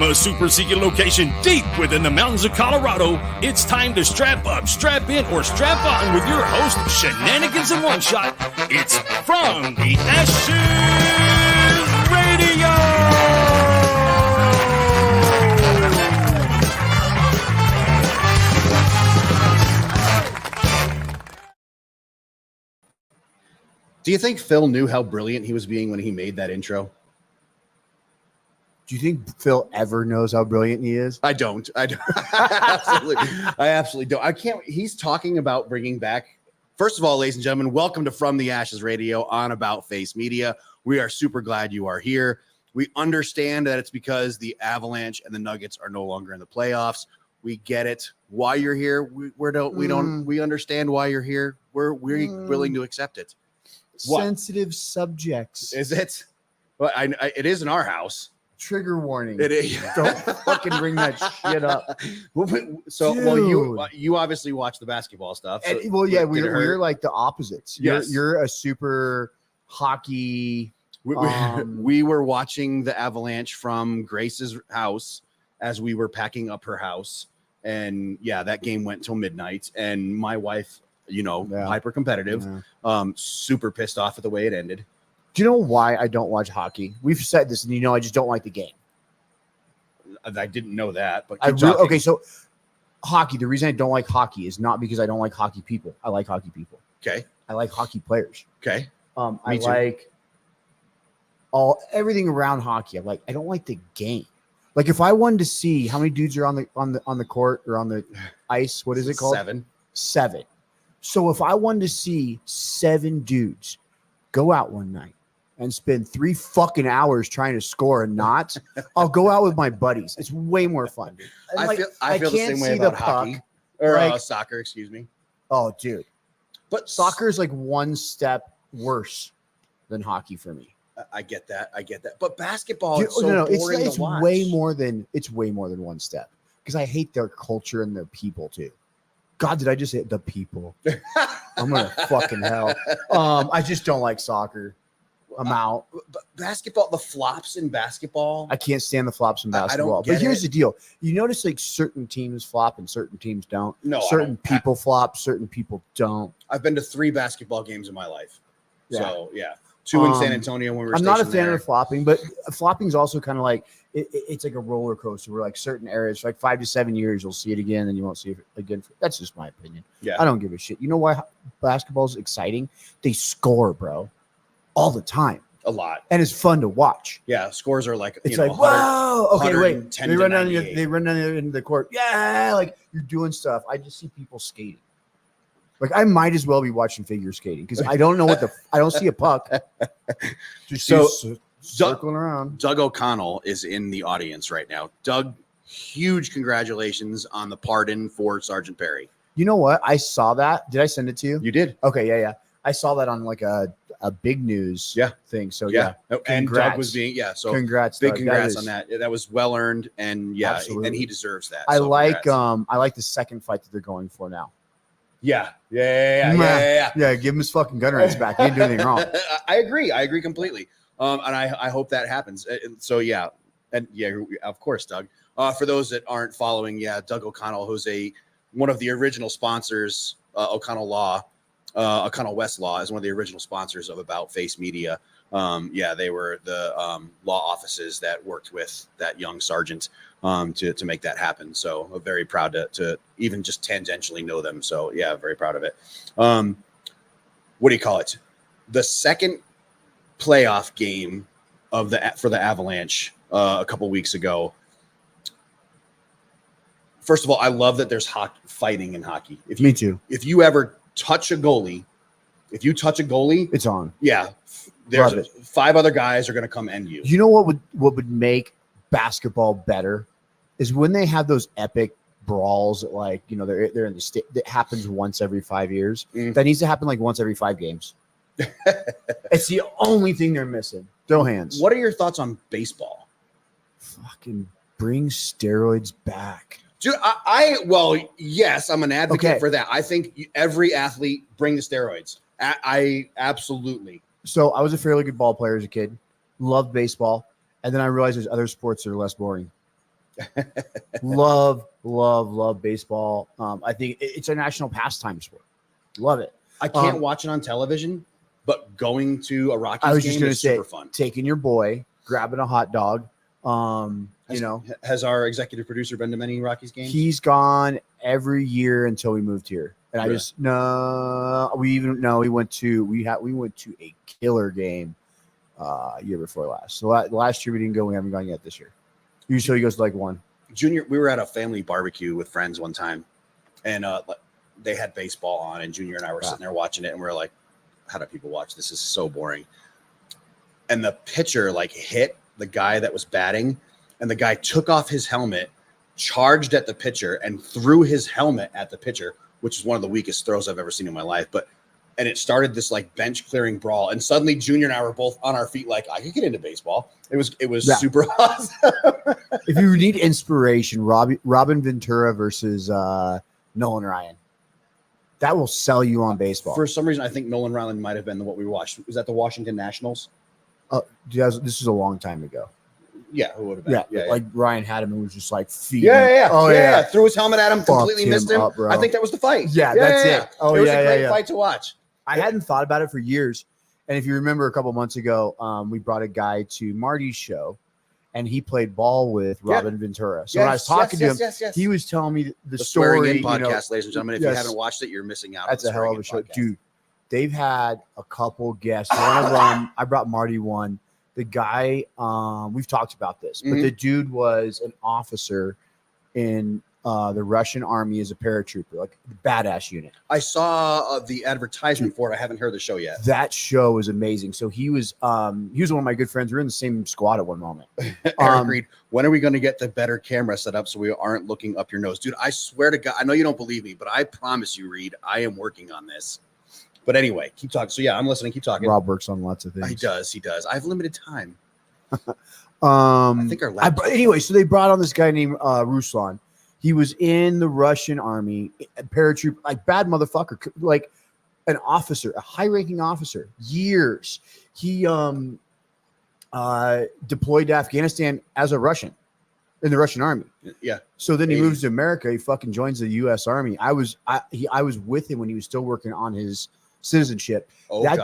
a super secret location deep within the mountains of Colorado, it's time to strap up, strap in, or strap on with your host, Shenanigans in One Shot. It's From the Ashes Radio! Do you think Phil knew how brilliant he was being when he made that intro? Do you think Phil ever knows how brilliant he is? I don't. I absolutely don't. I can't. He's talking about bringing back. First of all, ladies and gentlemen, welcome to From the Ashes Radio on About Face Media. We are super glad you are here. We understand that it's because the Avalanche and the Nuggets are no longer in the playoffs. We get it. Why you're here? We understand why you're here. We're willing to accept it. What? Sensitive subjects. Is it? Well, it is in our house. Trigger warning. It is. Don't fucking bring that shit up. You obviously watch the basketball stuff. So we're like the opposites. Yes. You're a super hockey. We were watching the Avalanche from Grace's house as we were packing up her house, and that game went till midnight. And my wife, hyper competitive, super pissed off at the way it ended. Do you know why I don't watch hockey? We've said this, and I just don't like the game. I didn't know that, but so hockey. The reason I don't like hockey is not because I don't like hockey people. I like hockey people. Okay. I like hockey players. Okay. I like everything around hockey. I don't like the game. Like if I wanted to see how many dudes are on the court or on the ice, what is it called? 7. So if I wanted to see 7 dudes go out one night and spend 3 fucking hours trying to score a knot, I'll go out with my buddies. It's way more fun. I feel the same way about hockey or soccer. Excuse me. Oh, dude. But soccer is like one step worse than hockey for me. I get that. But basketball, it's way more than one step because I hate their culture and their people too. God, did I just hit the people? I'm gonna fucking hell. I just don't like soccer. I'm out. But basketball, the flops in basketball. I can't stand the flops in basketball. But here's the deal. You notice like certain teams flop and certain teams don't. No, certain people flop, certain people don't. I've been to 3 basketball games in my life. Yeah. So 2 in San Antonio when we were I'm not a fan there. of flopping, but flopping is also kind of like it's like a roller coaster where like certain areas, like 5 to 7 years, you'll see it again, and you won't see it again. That's just my opinion. Yeah, I don't give a shit. You know why basketball is exciting? They score, bro, all the time, a lot, and it's fun to watch. Yeah, scores are like whoa. Okay, wait, they run down the end of the court. Yeah, like you're doing stuff. I just see people skating. Like I might as well be watching figure skating because I don't know I don't see a puck. Just circling around. Doug O'Connell is in the audience right now. Doug, huge congratulations on the pardon for Sergeant Perry. You know what? I saw that. Did I send it to you? You did. Okay, yeah. I saw that on like a big news thing. So yeah. And Doug was being so congrats. Big Doug. Congrats on that. That was well earned, and absolutely. And he deserves that. I like the second fight that they're going for now. Yeah. Give him his fucking gun rights back. He didn't do anything wrong. I agree completely. And I hope that happens. So of course, Doug. For those that aren't following, Doug O'Connell, who's one of the original sponsors, O'Connell West Law is one of the original sponsors of About Face Media. They were the law offices that worked with that young sergeant to make that happen. So I'm very proud to even just tangentially know them. So very proud of it. What do you call it? The second playoff game for the Avalanche a couple weeks ago. First of all, I love that there's fighting in hockey. Me too. If you ever touch a goalie, it's on. Yeah. There's 5 other guys are going to come end you. You know what would make basketball better is when they have those epic brawls that they're in the state that happens once every 5 years. That needs to happen like once every 5 games. It's the only thing they're missing. Throw hands. What are your thoughts on baseball? Fucking bring steroids back. Dude, yes, I'm an advocate for that. I think every athlete bring the steroids. I absolutely. So I was a fairly good ball player as a kid. Loved baseball. And then I realized there's other sports that are less boring. Love baseball. I think it's a national pastime sport. Love it. I can't watch it on television, but going to a Rockies I was game just going to is say, super fun. Taking your boy, grabbing a hot dog. Has our executive producer been to many Rockies games? He's gone every year until we moved here. And Really? we went to a killer game year before last. So last year we didn't go. We haven't gone yet this year. Usually he goes to like one. Junior, we were at a family barbecue with friends one time, and they had baseball on, and Junior and I were sitting there watching it, and we are like, how do people watch? This is so boring. And the pitcher like hit the guy that was batting, and the guy took off his helmet, charged at the pitcher, and threw his helmet at the pitcher, which is one of the weakest throws I've ever seen in my life. And it started this like bench clearing brawl, and suddenly Junior and I were both on our feet, like I could get into baseball. It was super awesome. If you need inspiration, Robin Ventura versus Nolan Ryan, that will sell you on baseball. For some reason, I think Nolan Ryan might have been what we watched. Was that the Washington Nationals? This is a long time ago. Yeah, who would have been? Yeah. Like Ryan had him and was just like feeding. Yeah. Threw his helmet at him, completely missed him. Up, I think that was the fight. Yeah, that's it. Oh, it was a great fight to watch. I hadn't thought about it for years. And if you remember a couple months ago, we brought a guy to Marty's show, and he played ball with Robin Ventura. So when I was talking to him, he was telling me the story. Swearing in podcast, ladies and gentlemen. If you haven't watched it, you're missing out. That's a hell of a show. Dude, they've had a couple guests. One of them, I brought Marty one. The guy, we've talked about this, but the dude was an officer in the Russian army as a paratrooper, like the badass unit. I saw the advertisement for it. I haven't heard the show yet. That show is amazing. So he was one of my good friends. We were in the same squad at one moment. Eric Reed, when are we going to get the better camera set up so we aren't looking up your nose? Dude, I swear to God, I know you don't believe me, but I promise you, Reed, I am working on this. But anyway, keep talking. So yeah, I'm listening. Keep talking. Rob works on lots of things. He does. I have limited time. I think anyway, so they brought on this guy named Ruslan. He was in the Russian army, a paratrooper, like bad motherfucker, like an officer, a high-ranking officer. Years. He deployed to Afghanistan as a Russian in the Russian army. Yeah. So then he moves to America. He fucking joins the U.S. Army. I was with him when he was still working on his citizenship.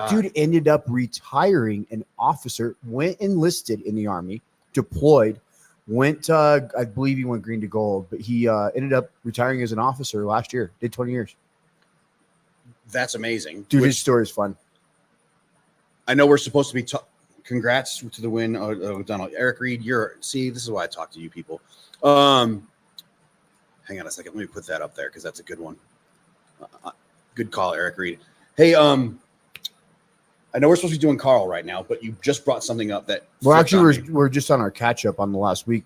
Dude ended up retiring an officer, went enlisted in the army, deployed, went I believe he went green to gold, but he ended up retiring as an officer last year. Did 20 years. That's amazing. Dude, his story is fun. I know we're supposed to be congrats to the win, Donald. Eric Reed, this is why I talk to you people. Hang on a second. Let me put that up there because that's a good one. Good call, Eric Reed. Hey, I know we're supposed to be doing Carl right now, but you just brought something up that. Well, actually, we're just on our catch up on the last week.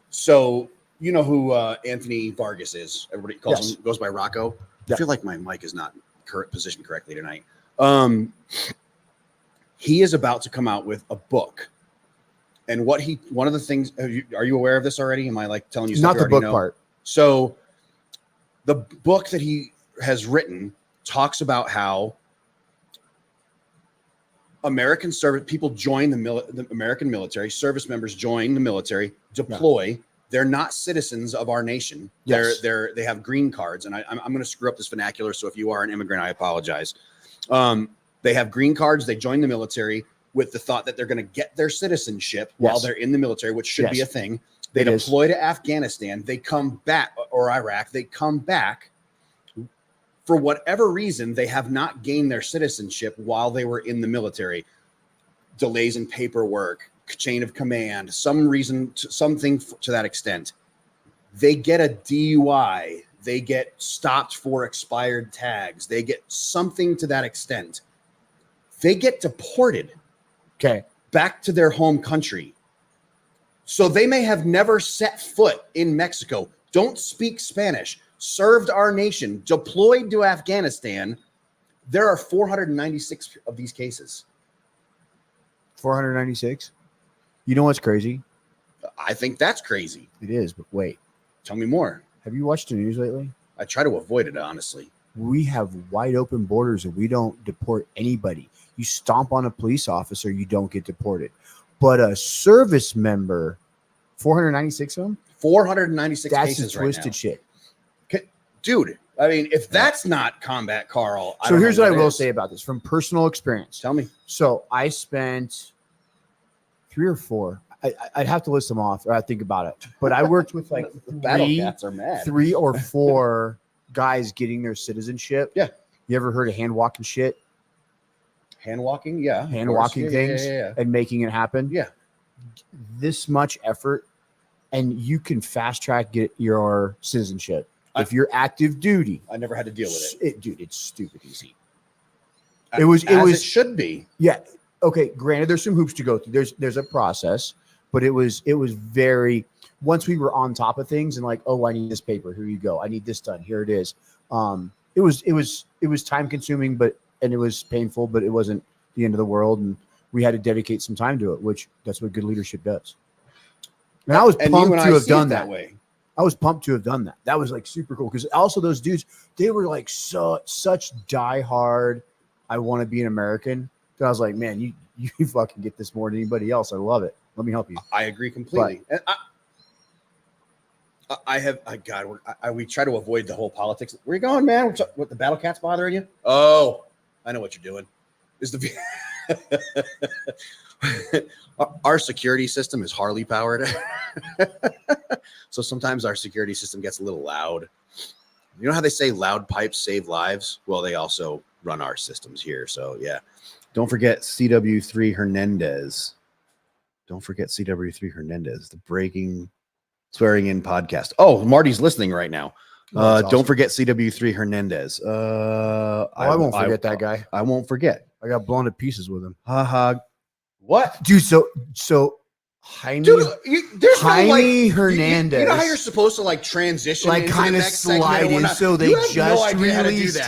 So you know who Anthony Vargas is? Everybody goes by Rocco. I feel like my mic is not positioned correctly tonight. He is about to come out with a book, and one of the things. Are you aware of this already? Am I like telling you? Not the book part. So, the book that he has written talks about how American service people join the American military. Service members join the military, deploy. Yeah. They're not citizens of our nation. Yes. They have green cards, and I'm going to screw up this vernacular. So if you are an immigrant, I apologize. They have green cards. They join the military with the thought that they're going to get their citizenship while they're in the military, which should be a thing. They deploy to Afghanistan. They come back, or Iraq. They come back. For whatever reason, they have not gained their citizenship while they were in the military. Delays in paperwork, chain of command, something to that extent. They get a DUI. They get stopped for expired tags. They get something to that extent. They get deported back to their home country. So they may have never set foot in Mexico, don't speak Spanish, served our nation, deployed to Afghanistan. There are 496 of these cases. 496? You know what's crazy? I think that's crazy. It is, but wait. Tell me more. Have you watched the news lately? I try to avoid it, honestly. We have wide open borders and we don't deport anybody. You stomp on a police officer, you don't get deported. But a service member, 496 of them? 496 That's cases the right twisted now. shit. Dude, I mean, if that's not combat, Carl. So here's what I will is. say about this from personal experience. Tell me. So I spent 3 or 4. I'd have to list them off or I'd think about it. But I worked with like The battle cats are mad. 3 or 4 guys getting their citizenship. Yeah. You ever heard of hand walking shit? Hand walking, yeah. Hand walking things and making it happen. Yeah. This much effort, and you can fast track get your citizenship if you're active duty. I never had to deal with it. Dude, it's stupid easy. It should be. Yeah. Okay. Granted, there's some hoops to go through. There's a process, but it was very. Once we were on top of things and like, oh, I need this paper. Here you go. I need this done. Here it is. It was time consuming, and it was painful, but it wasn't the end of the world. And we had to dedicate some time to it, which that's what good leadership does. And I was pumped to have done that way. I was pumped to have done that. That was like super cool because also those dudes, they were like such diehard. I want to be an American. That I was like, man, you fucking get this more than anybody else. I love it. Let me help you. I agree completely. And we try to avoid the whole politics. Where you going, man? What the battle cat's bothering you? Oh, I know what you're doing. Is the our security system is Harley powered. So sometimes our security system gets a little loud. You know how they say loud pipes save lives? Well, they also run our systems here. So yeah. Don't forget CW3 Hernandez. Don't forget CW3 Hernandez, the breaking swearing in podcast. Oh, Marty's listening right now. Awesome. Don't forget CW3 Hernandez. I won't forget that guy. I won't forget. I got blown to pieces with him. What? Dude, so Jaime, there's Jaime Hernandez. You know how you're supposed to like transition, like kind of slide in. So they just released.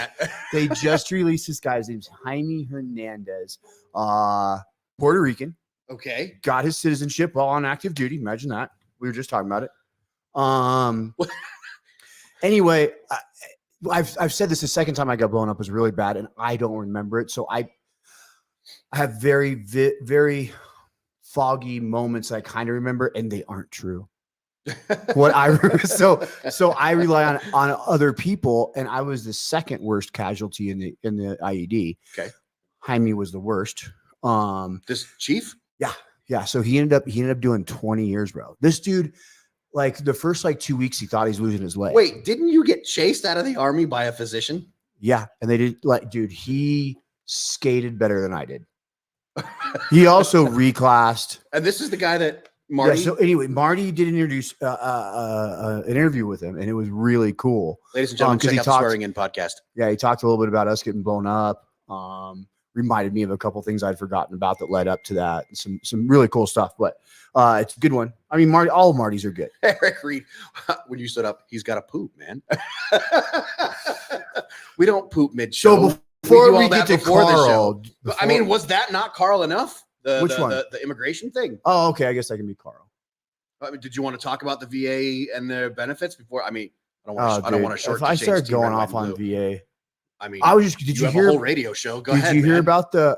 They just released this guy's name's Jaime Hernandez, Puerto Rican. Okay, got his citizenship while on active duty. Imagine that. We were just talking about it. Anyway, I've said this the second time I got blown up was really bad, and I don't remember it. So I have very foggy moments I kind of remember, and they aren't true. What I so I rely on other people, and I was the second worst casualty in the IED. Okay, Jaime was the worst. This chief, yeah. So he ended up doing 20 years, bro. This dude, like the first 2 weeks, he thought he's losing his leg. Wait, didn't you get chased out of the army by a physician? Yeah, and they did. Dude, he skated better than I did. He also reclassed. And this is the guy that Marty. Yeah, so anyway, Marty did introduce an interview with him, and it was really cool. Ladies and gentlemen, check out the Swearing In podcast. Yeah, he talked a little bit about us getting blown up. Reminded me of a couple things I'd forgotten about that led up to that. Some really cool stuff, but it's a good one. I mean, all Martys are good. Eric Reed, when you stood up, he's got to poop, man. We don't poop mid-show. So before we get to Carl, I mean, was that not Carl enough? Which one? The immigration thing. Oh, okay. I guess I can be Carl. I mean, did you want to talk about the VA and their benefits before? I mean, I don't want to short. If I start going off on VA, I mean, I was just. Did you hear a whole radio show? Go ahead. Did you hear man. about the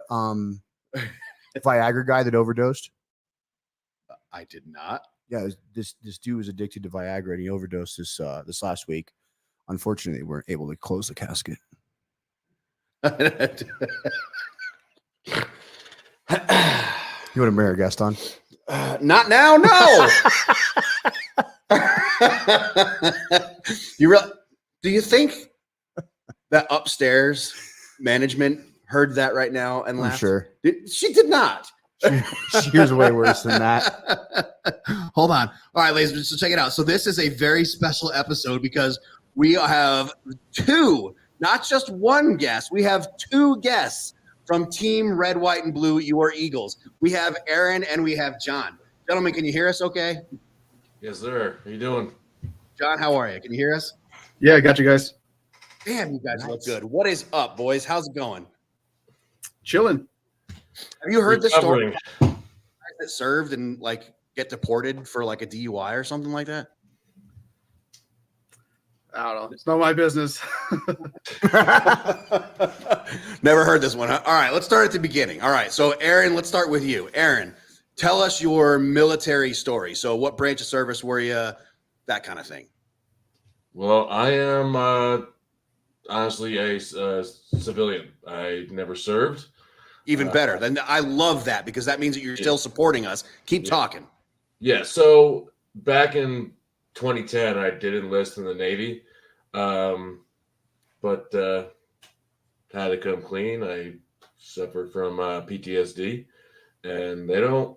Viagra guy that overdosed? I did not. Yeah, this dude was addicted to Viagra and he overdosed this last week. Unfortunately, we weren't able to close the casket. You want to bring our guest on? Not now, no. Do you think that upstairs management heard that right now and laughed? Sure. She did not. She hears way worse than that. Hold on. All right, ladies, so check it out. So this is a very special episode because we have two, not just one guest. We have two guests from Team Red, White, and Blue, your Eagles. We have Aaron and we have John. Gentlemen, can you hear us okay? Yes, sir. How you doing? John, how are you? Can you hear us? Yeah, I got you guys. Damn, you guys look good. What is up, boys? How's it going? Chilling. Have you heard the story? Recovering. Guys that served and get deported for a DUI or something like that? I don't know. It's not my business. Never heard this one. Huh? All right, let's start at the beginning. All right, so Aaron, let's start with you. Aaron, tell us your military story. So what branch of service were you? that kind of thing? Well, I am honestly a civilian. I never served. Even better. Then I love that because that means that you're still supporting us. Keep talking. Yeah. So back in 2010, I did enlist in the Navy, but had to come clean. I suffered from PTSD, and they didn't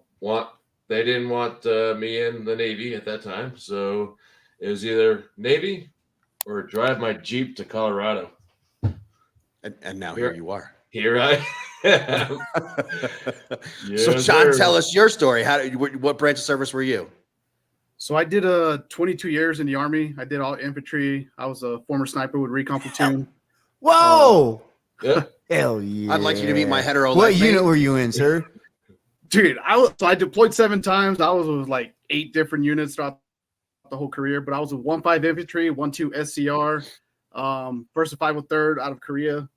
want me in the Navy at that time. So it was either Navy or drive my Jeep to Colorado. And now here you are. Here I am. So, John, tell us your story. What branch of service were you? So I did 22 years in the Army. I did all infantry. I was a former sniper with recon platoon. Whoa! Yeah. Hell yeah! I'd like you to meet my hetero. What unit were you in, sir? Dude, I deployed 7 times. I was with like 8 different units throughout the whole career, but I was with 1-5 infantry, 1-2 SCR, 1st and 503rd out of Korea.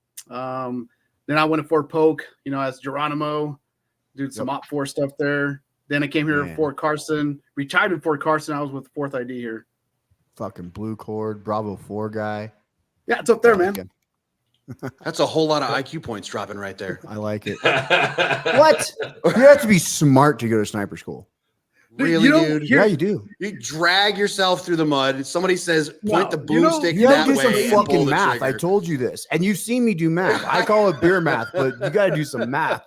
Then I went to Fort Polk, as Geronimo, did some Op 4 stuff there. Then I came here to Fort Carson, retired in Fort Carson. I was with 4th ID here. Fucking Blue Cord, Bravo 4 guy. Yeah, it's up there, man. That's a whole lot of IQ points dropping right there. I like it. What? You have to be smart to go to sniper school. Really, dude? Yeah, you do. You drag yourself through the mud. Somebody says, point the boomstick You that have to do way. some fucking math. I told you this. And you've seen me do math. I call it beer math, but you got to do some math.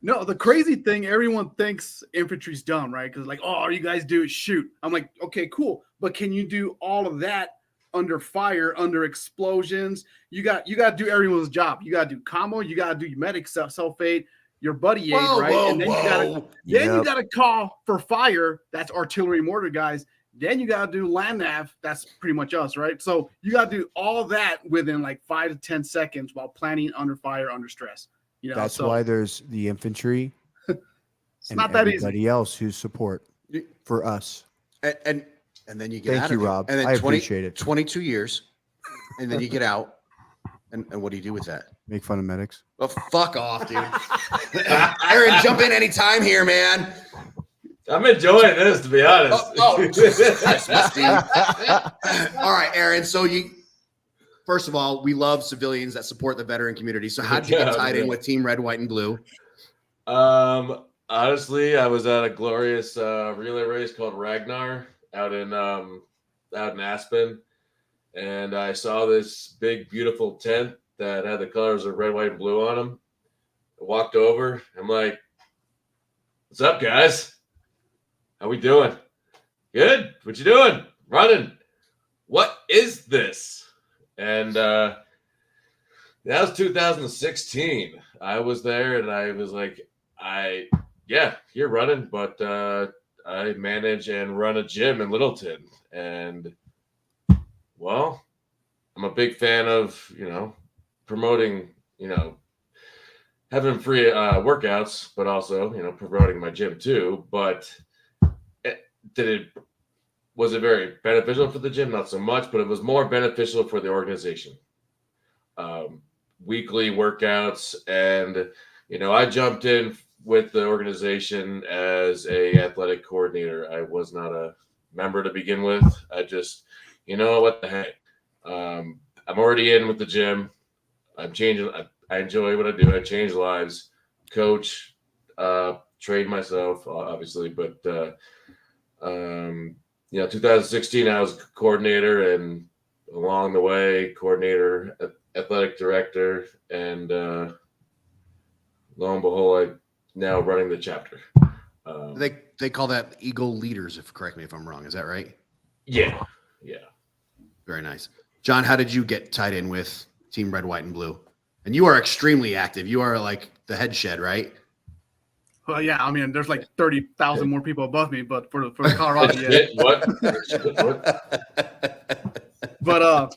No, the crazy thing, everyone thinks infantry's dumb, right? Because like, all you guys do is shoot. I'm like, okay, cool. But can you do all of that under fire, under explosions? You got to do everyone's job. You got to do combo. You got to do your medic stuff, self-aid, your buddy aid, right? And then you got to call for fire. That's artillery mortar guys. Then you got to do land nav. That's pretty much us, right? So you got to do all that within like 5 to 10 seconds while planning under fire, under stress. That's why there's the infantry. It's not that easy. Everybody else who's support for us. And then you get Thank out you, of it. Rob. And then I appreciate it. 22 years, and then you get out, and what do you do with that? Make fun of medics. Well, fuck off, dude. Aaron, jump in anytime here, man. I'm enjoying this, to be honest. All right, Aaron. So first of all, we love civilians that support the veteran community. So how did you get tied in with Team Red, White, and Blue? Honestly, I was at a glorious relay race called Ragnar out in Aspen, and I saw this big, beautiful tent that had the colors of red, white, and blue on them. I walked over. I'm like, "What's up, guys? How we doing? Good. What you doing? Running. What is this?" And that was 2016. I was there, and I was like, you're running, but I manage and run a gym in Littleton. And, well, I'm a big fan of, promoting, having free workouts, but also, promoting my gym too. But was it very beneficial for the gym? Not so much, but it was more beneficial for the organization. Weekly workouts, and I jumped in with the organization as a athletic coordinator. I was not a member to begin with. I just, what the heck? I'm already in with the gym. I'm changing. I enjoy what I do. I change lives, coach, train myself, obviously, but 2016, I was coordinator, and along the way, coordinator, athletic director, and lo and behold, I'm now running the chapter. They call that Eagle leaders, correct me if I'm wrong. Is that right? Yeah. Very nice. John, how did you get tied in with Team Red, White, and Blue? And you are extremely active. You are like the head shed, right? Well, yeah, I mean, there's like 30,000 more people above me, but for the Colorado, yeah. What? But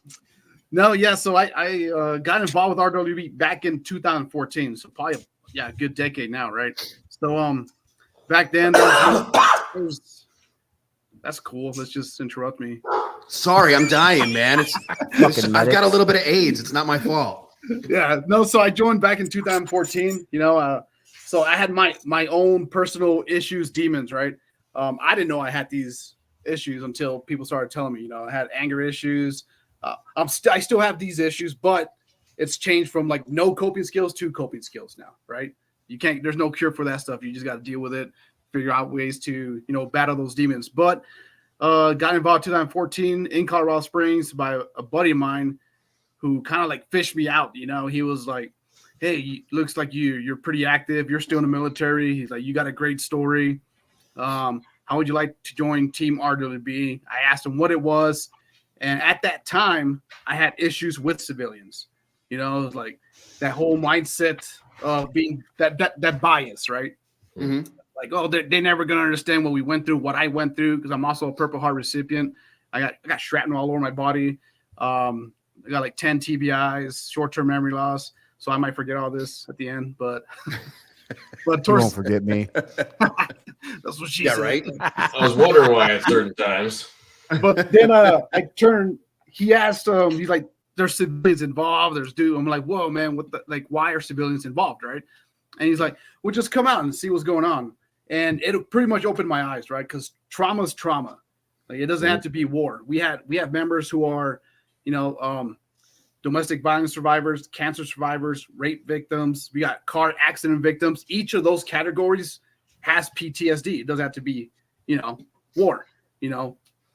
no, yeah. So I got involved with RWB back in 2014. So probably a good decade now, right? So back then, there's that's cool. Let's just interrupt me. Sorry, I'm dying, man. I've got a little bit of AIDS. It's not my fault. Yeah, no. So I joined back in 2014. So I had my own personal issues, demons, right? I didn't know I had these issues until people started telling me, I had anger issues. I still have these issues, but it's changed from like no coping skills to coping skills now, right? There's no cure for that stuff. You just got to deal with it, figure out ways to, battle those demons. But got involved in 2014 in Colorado Springs by a buddy of mine who kind of like fished me out. He was like, hey, looks like you're pretty active. You're still in the military. He's like, you got a great story. How would you like to join Team RWB? I asked him what it was. And at that time, I had issues with civilians. It was like that whole mindset of being that bias, right? Mm-hmm. Like, oh, they're never going to understand what we went through, what I went through, because I'm also a Purple Heart recipient. I got shrapnel all over my body. I got like 10 TBIs, short-term memory loss. So I might forget all this at the end, but don't forget me. That's what she said. Right. I was wondering why at certain times. But then he asked, he's like, there's civilians involved. I'm like, whoa, man, why are civilians involved, right? And he's like, well, just come out and see what's going on. And it pretty much opened my eyes, right? Because trauma is trauma. Like, it doesn't have to be war. We have members who are, domestic violence survivors, cancer survivors, rape victims. We got car accident victims. Each of those categories has PTSD. It doesn't have to be, war.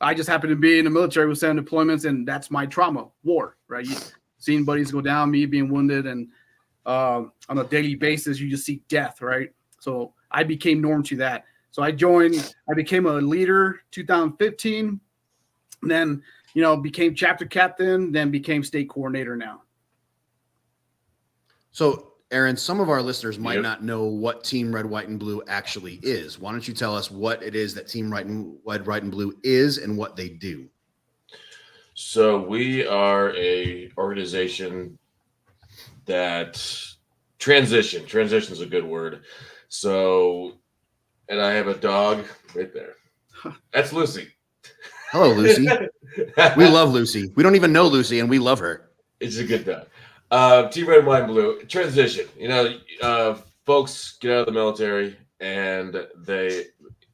I just happen to be in the military with 7 deployments, and that's my trauma, war, right? Seeing buddies go down, me being wounded, and on a daily basis, you just see death, right? So I became norm to that. So I became a leader 2015, and then, became chapter captain, then became state coordinator now. So, Aaron, some of our listeners might not know what Team Red, White, and Blue actually is. Why don't you tell us what it is that Team Red, White, and Blue is and what they do? So we are a organization that transition is a good word. So, and I have a dog right there. That's Lucy. Hello, Lucy. We love Lucy. We don't even know Lucy, and we love her. It's a good dog. Team Red, White, and Blue transition. Folks get out of the military, and they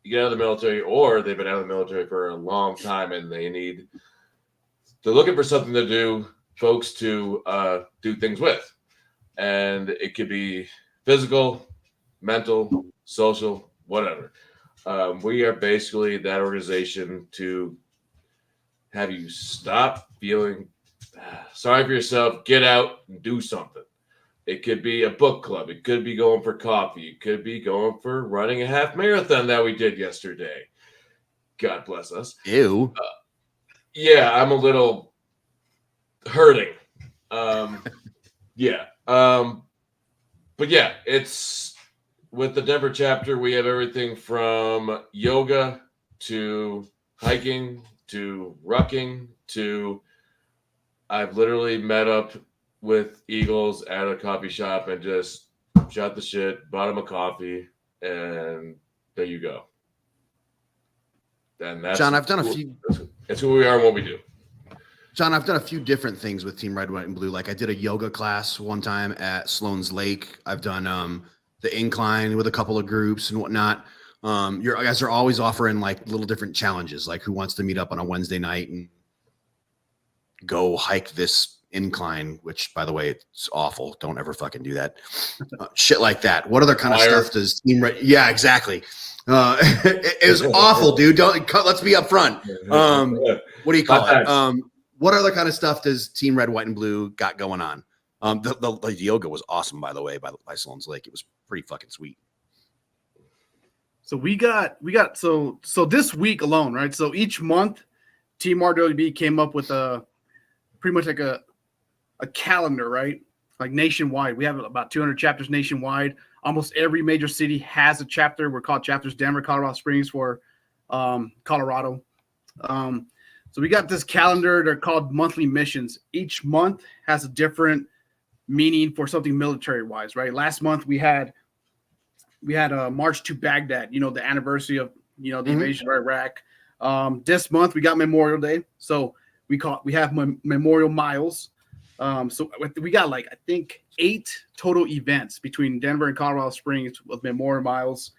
get out of the military, or they've been out of the military for a long time, and they're looking for something to do, folks to do things with, and it could be physical, mental, social, whatever. We are basically that organization to have you stop feeling sorry for yourself, get out and do something. It could be a book club. It could be going for coffee. It could be going for running a half marathon that we did yesterday. God bless us. Ew. Yeah, I'm a little hurting. Yeah. But yeah, it's with the Denver chapter, we have everything from yoga to hiking to rucking to I've literally met up with Eales at a coffee shop and just shot the shit, bought him a coffee, and there you go. And that's John, I've done a few. That's who we are and what we do. John, I've done a few different things with Team Red, White, and Blue. Like I did a yoga class one time at Sloan's Lake. I've done the incline with a couple of groups and whatnot. You guys are always offering like little different challenges, like who wants to meet up on a Wednesday night and go hike this incline, which by the way, it's awful. Don't ever fucking do that. Shit like that. What other kind of stuff does Team Red? Yeah, exactly. It was awful, dude. Let's be upfront. What do you call it? What other kind of stuff does Team Red, White, and Blue got going on? The yoga was awesome, by the way, by Sloan's Lake. It was pretty fucking sweet. So we got so this week alone, right? So each month, Team RWB came up with pretty much like a calendar, right? Like nationwide. We have about 200 chapters nationwide. Almost every major city has a chapter. We're called chapters Denver, Colorado Springs for Colorado. So we got this calendar. They're called monthly missions. Each month has a different meaning for something military-wise, right? Last month we had a march to Baghdad, the anniversary of, the invasion of Iraq. This month we got Memorial Day. So we have Memorial Miles. So we got I think 8 total events between Denver and Colorado Springs with Memorial Miles.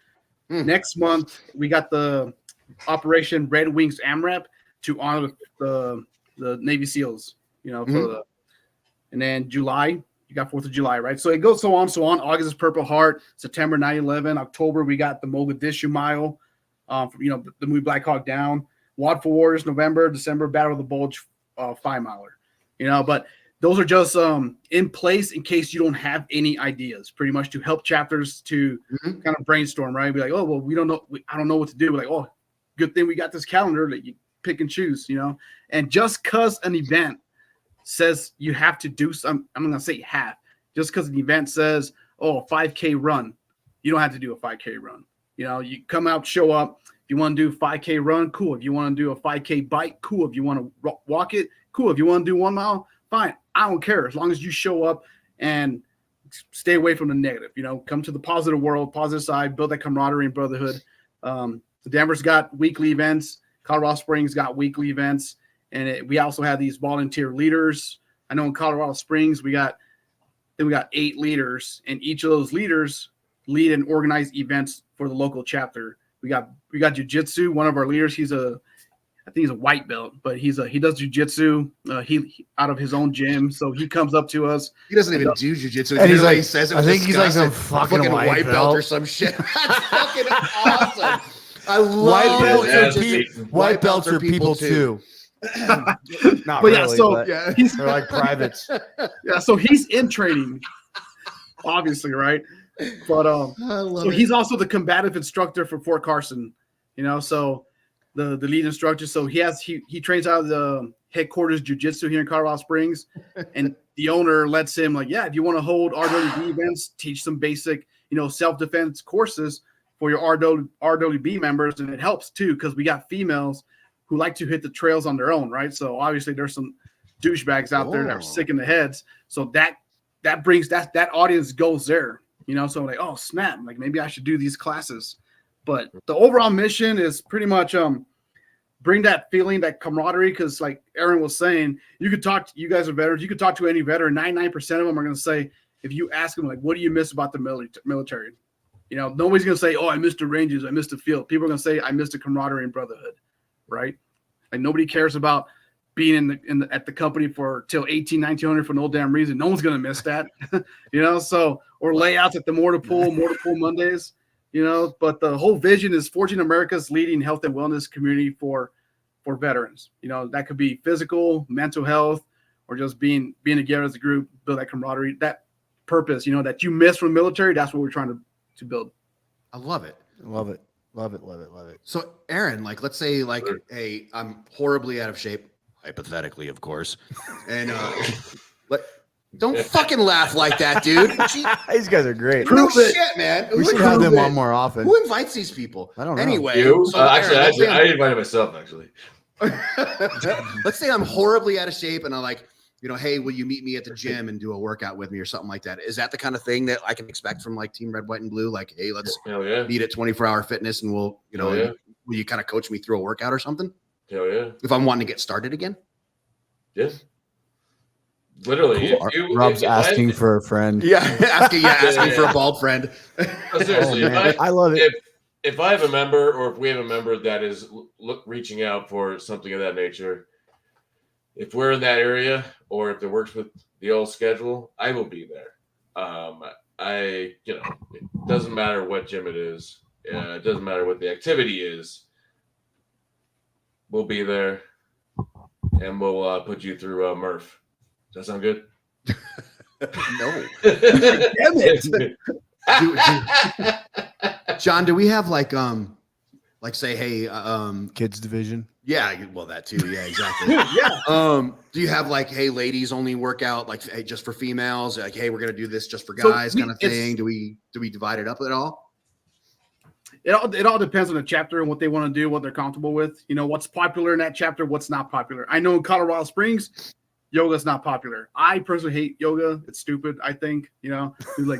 Next month we got the Operation Red Wings AMRAP to honor the Navy SEALs, you know, and then July, you got 4th of July, right? So it goes so on. August is Purple Heart, September 9/11, October we got the Mogadishu Mile, you know, the movie Black Hawk Down, Wad for Wars, November, December, Battle of the Bulge, 5-miler, you know, but those are just in place in case you don't have any ideas, pretty much to help chapters to kind of brainstorm, right? Be like, oh, well, we don't know. I don't know what to do. We're like, oh, good thing we got this calendar that you pick and choose, you know? And just because an event says you have to do some, I'm going to say have, just because an event says, oh, a 5K run, you don't have to do a 5K run. You know, you come out, show up. If you want to do a 5K run, cool. If you want to do a 5K bike, cool. If you want to walk it, cool. If you want to do 1 mile, fine. I don't care as long as you show up and stay away from the negative. You know, come to the positive world, positive side, build that camaraderie and brotherhood. Denver's got weekly events. Colorado Springs got weekly events, and we also have these volunteer leaders. I know in Colorado Springs we got 8 leaders, and each of those leaders lead and organize events for the local chapter. We got jiu-jitsu. One of our leaders, I think he's a white belt, but he does jiu-jitsu. He out of his own gym, so he comes up to us. He doesn't even do jiu-jitsu. And he's like, he says it I think he's like some fucking white belt or some shit. That's fucking awesome. I love white belts are people too. Not but really, yeah, so but they're like privates. Yeah, so he's in training, obviously, right? But so he's also the combative instructor for Fort Carson, you know, so the lead instructor. So he trains out of the headquarters jiu-jitsu here in Colorado Springs, and the owner lets him, like, yeah, if you want to hold RWB events, teach some basic, you know, self-defense courses for your RWB members, and it helps too because we got females who like to hit the trails on their own, right? So obviously there's some douchebags out there that are sick in the heads. So that brings that audience goes there, you know. So like, oh snap, like maybe I should do these classes. But the overall mission is pretty much bring that feeling, that camaraderie, because like Aaron was saying, you guys are veterans, you could talk to any veteran, 99% of them are going to say, if you ask them like, what do you miss about the military? You know, nobody's going to say, oh, I missed the ranges, I missed the field. People are going to say, I missed the camaraderie and brotherhood, right? Like nobody cares about being at the company for till 1900 for no damn reason. No one's going to miss that, you know. So, or layouts at the Mortar Pool Mondays, you know. But the whole vision is forging America's leading health and wellness community for veterans. You know, that could be physical, mental health, or just being together as a group, build that camaraderie, that purpose, you know, that you miss from the military. That's what we're trying to build. I love it. Love it. So Aaron, like, let's say like, hey, I'm horribly out of shape, hypothetically, of course. And don't fucking laugh like that, dude. These guys are great. No shit, man. We should have them on more often. Who invites these people? I don't know. Anyway, so actually, I invited myself, actually. Let's say I'm horribly out of shape and I'm like, you know, hey, will you meet me at the gym and do a workout with me or something like that? Is that the kind of thing that I can expect from like Team Red, White, and Blue? Like, hey, let's meet at 24-hour fitness and we'll, you know, will you kind of coach me through a workout or something? Hell yeah. If I'm wanting to get started again? Yes. Literally. Cool. Rob's asking for a friend. Yeah, asking for a bald friend. No, seriously, I love it. If I have a member, or if we have a member that is reaching out for something of that nature, if we're in that area, or if it works with the old schedule, I will be there. It doesn't matter what gym it is. It doesn't matter what the activity is. We'll be there, and we'll put you through Murph. Does that sound good? No. Damn it. John, do we have like say, hey, kids division? Yeah, well, that too. Yeah, exactly. Yeah. Do you have like, hey, ladies only workout, like, hey, just for females? Like, hey, we're gonna do this just for guys, kind of thing. Do we divide it up at all? It all depends on the chapter and what they want to do, what they're comfortable with. You know, what's popular in that chapter, what's not popular. I know in Colorado Springs, yoga's not popular. I personally hate yoga. It's stupid, I think. You know, do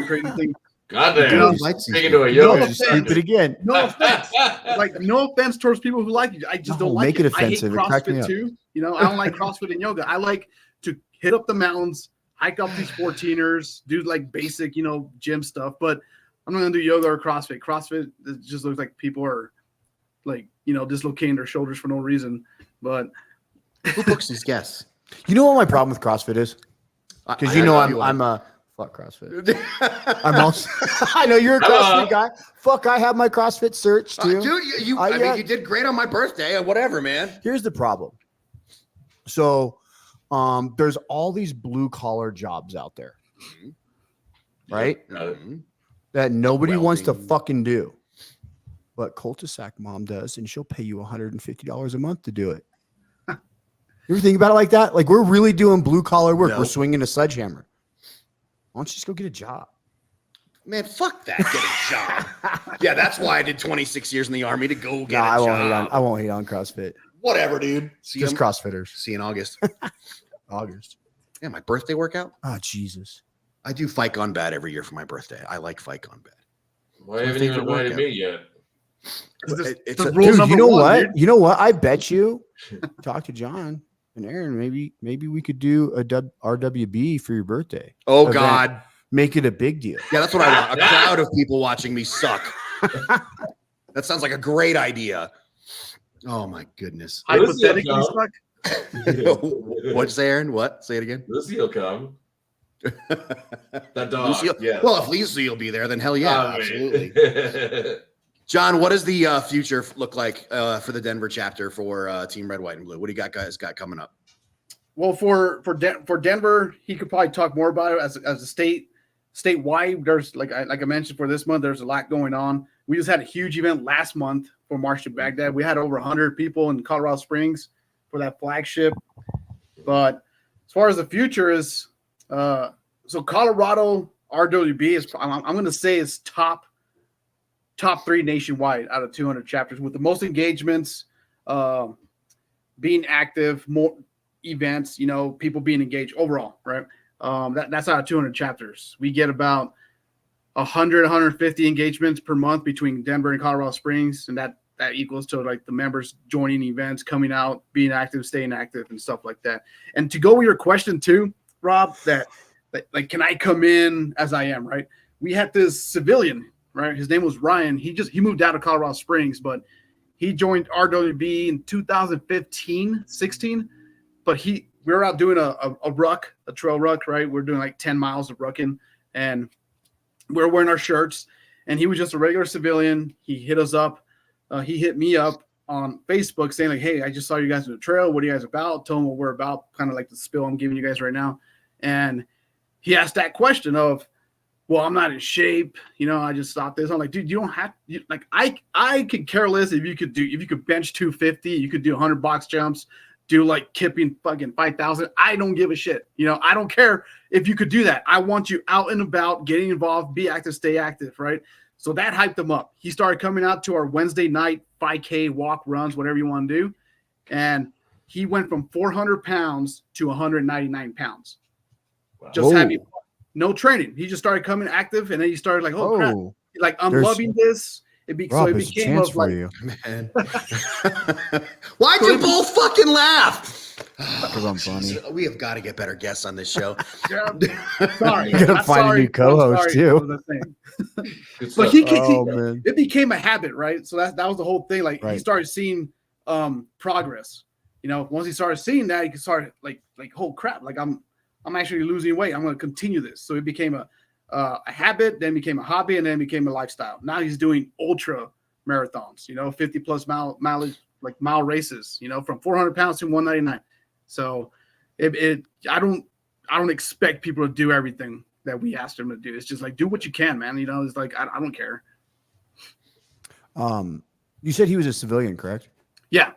crazy things. Goddamn. Speaking to a yoga. Stupid again. No offense. Like, no offense towards people who like it. I just don't like make it it. offensive. I hate CrossFit too. You know, I don't like CrossFit and yoga. I like to hit up the mountains, hike up these 14ers, do like basic, you know, gym stuff. But I'm not gonna do yoga or CrossFit. CrossFit, it just looks like people are like, dislocating their shoulders for no reason. But Who books these guests? You know what my problem with CrossFit is? Because I'm a fuck CrossFit. I'm also I know you're a CrossFit guy. Fuck, I have my CrossFit search too. Dude, I mean, you did great on my birthday. Whatever, man. Here's the problem. So, there's all these blue collar jobs out there, right? Mm-hmm. That nobody wants to fucking do. But cul-de-sac mom does, and she'll pay you $150 a month to do it. You ever think about it like that? Like, we're really doing blue collar work. No. We're swinging a sledgehammer. Why don't you just go get a job? Man, fuck that. Get a job. Yeah, that's why I did 26 years in the Army, to go get a I job. won't hate on CrossFit. Whatever, dude. Just CrossFitters. See you in August. August. Yeah, my birthday workout. Oh, Jesus. I do Fight Gone Bad every year for my birthday. I like Fight Gone Bad. Why haven't you invited me yet? It's the a, rule Dude, number you know one, what? dude. You know what? I bet you talk to John and Aaron. Maybe we could do a RWB for your birthday. oh event. God. Make it a big deal. Yeah, that's what I want. A crowd of people watching me suck. That sounds like a great idea. Oh my goodness. Hypothetically, Lucy suck. What'd you say, Aaron? What? Say it again. Lucy will come. That dog. Lucy, yeah. well, if Lucy will be there, then hell yeah, Oh, absolutely. John, what does the future look like for the Denver chapter for Team Red, White, and Blue? What do you guys got coming up? Well, for Denver, he could probably talk more about it as a statewide. There's like I mentioned, for this month, there's a lot going on. We just had a huge event last month for March to Baghdad. We had over 100 people in Colorado Springs for that flagship. But as far as the future is, so Colorado RWB is, I'm going to say, is top 3 nationwide out of 200 chapters, with the most engagements, being active, more events, people being engaged overall, right? That's out of 200 chapters. We get about 150 engagements per month between Denver and Colorado Springs, and that equals to like the members joining events, coming out, being active, staying active, and stuff like that. And to go with your question too, Rob, that like, can I come in as I am, right? We had this civilian, right? His name was Ryan. He moved out of Colorado Springs, but he joined RWB in 2015, 16. But we were out doing a trail ruck, right? We're doing like 10 miles of rucking, and we're wearing our shirts. And he was just a regular civilian. He hit us up. He hit me up on Facebook saying like, "Hey, I just saw you guys in the trail. What are you guys about?" Tell him what we're about, kind of like the spill I'm giving you guys right now. And he asked that question of, "Well, I'm not in shape. I just stopped this." I'm like, "Dude, you don't have like I could care less if you could bench 250, you could do 100 box jumps, do like kipping fucking 5,000. I don't give a shit. I don't care if you could do that. I want you out and about, getting involved, be active, stay active, right?" So that hyped him up. He started coming out to our Wednesday night 5K walk runs, whatever you want to do. And he went from 400 pounds to 199 pounds. Wow. Just having no training. He just started coming active, and then he started like, "Oh, crap. Like, I'm loving this." It became of like, you. Man. Why'd you both fucking laugh? Because I'm funny. We have got to get better guests on this show. sorry. You gotta find a new co-host too. But man. it became a habit, right? So that was the whole thing. Like, he Right. started seeing progress. Once he started seeing that, he started like, "Oh crap! Like I'm actually losing weight. I'm going to continue this." So it became a habit, then became a hobby, and then became a lifestyle. Now he's doing ultra marathons, 50 plus mile races, from 400 pounds to 199. So I don't expect people to do everything that we asked them to do. It's just like, do what you can, man. It's like, I don't care. You said he was a civilian, correct? Yeah.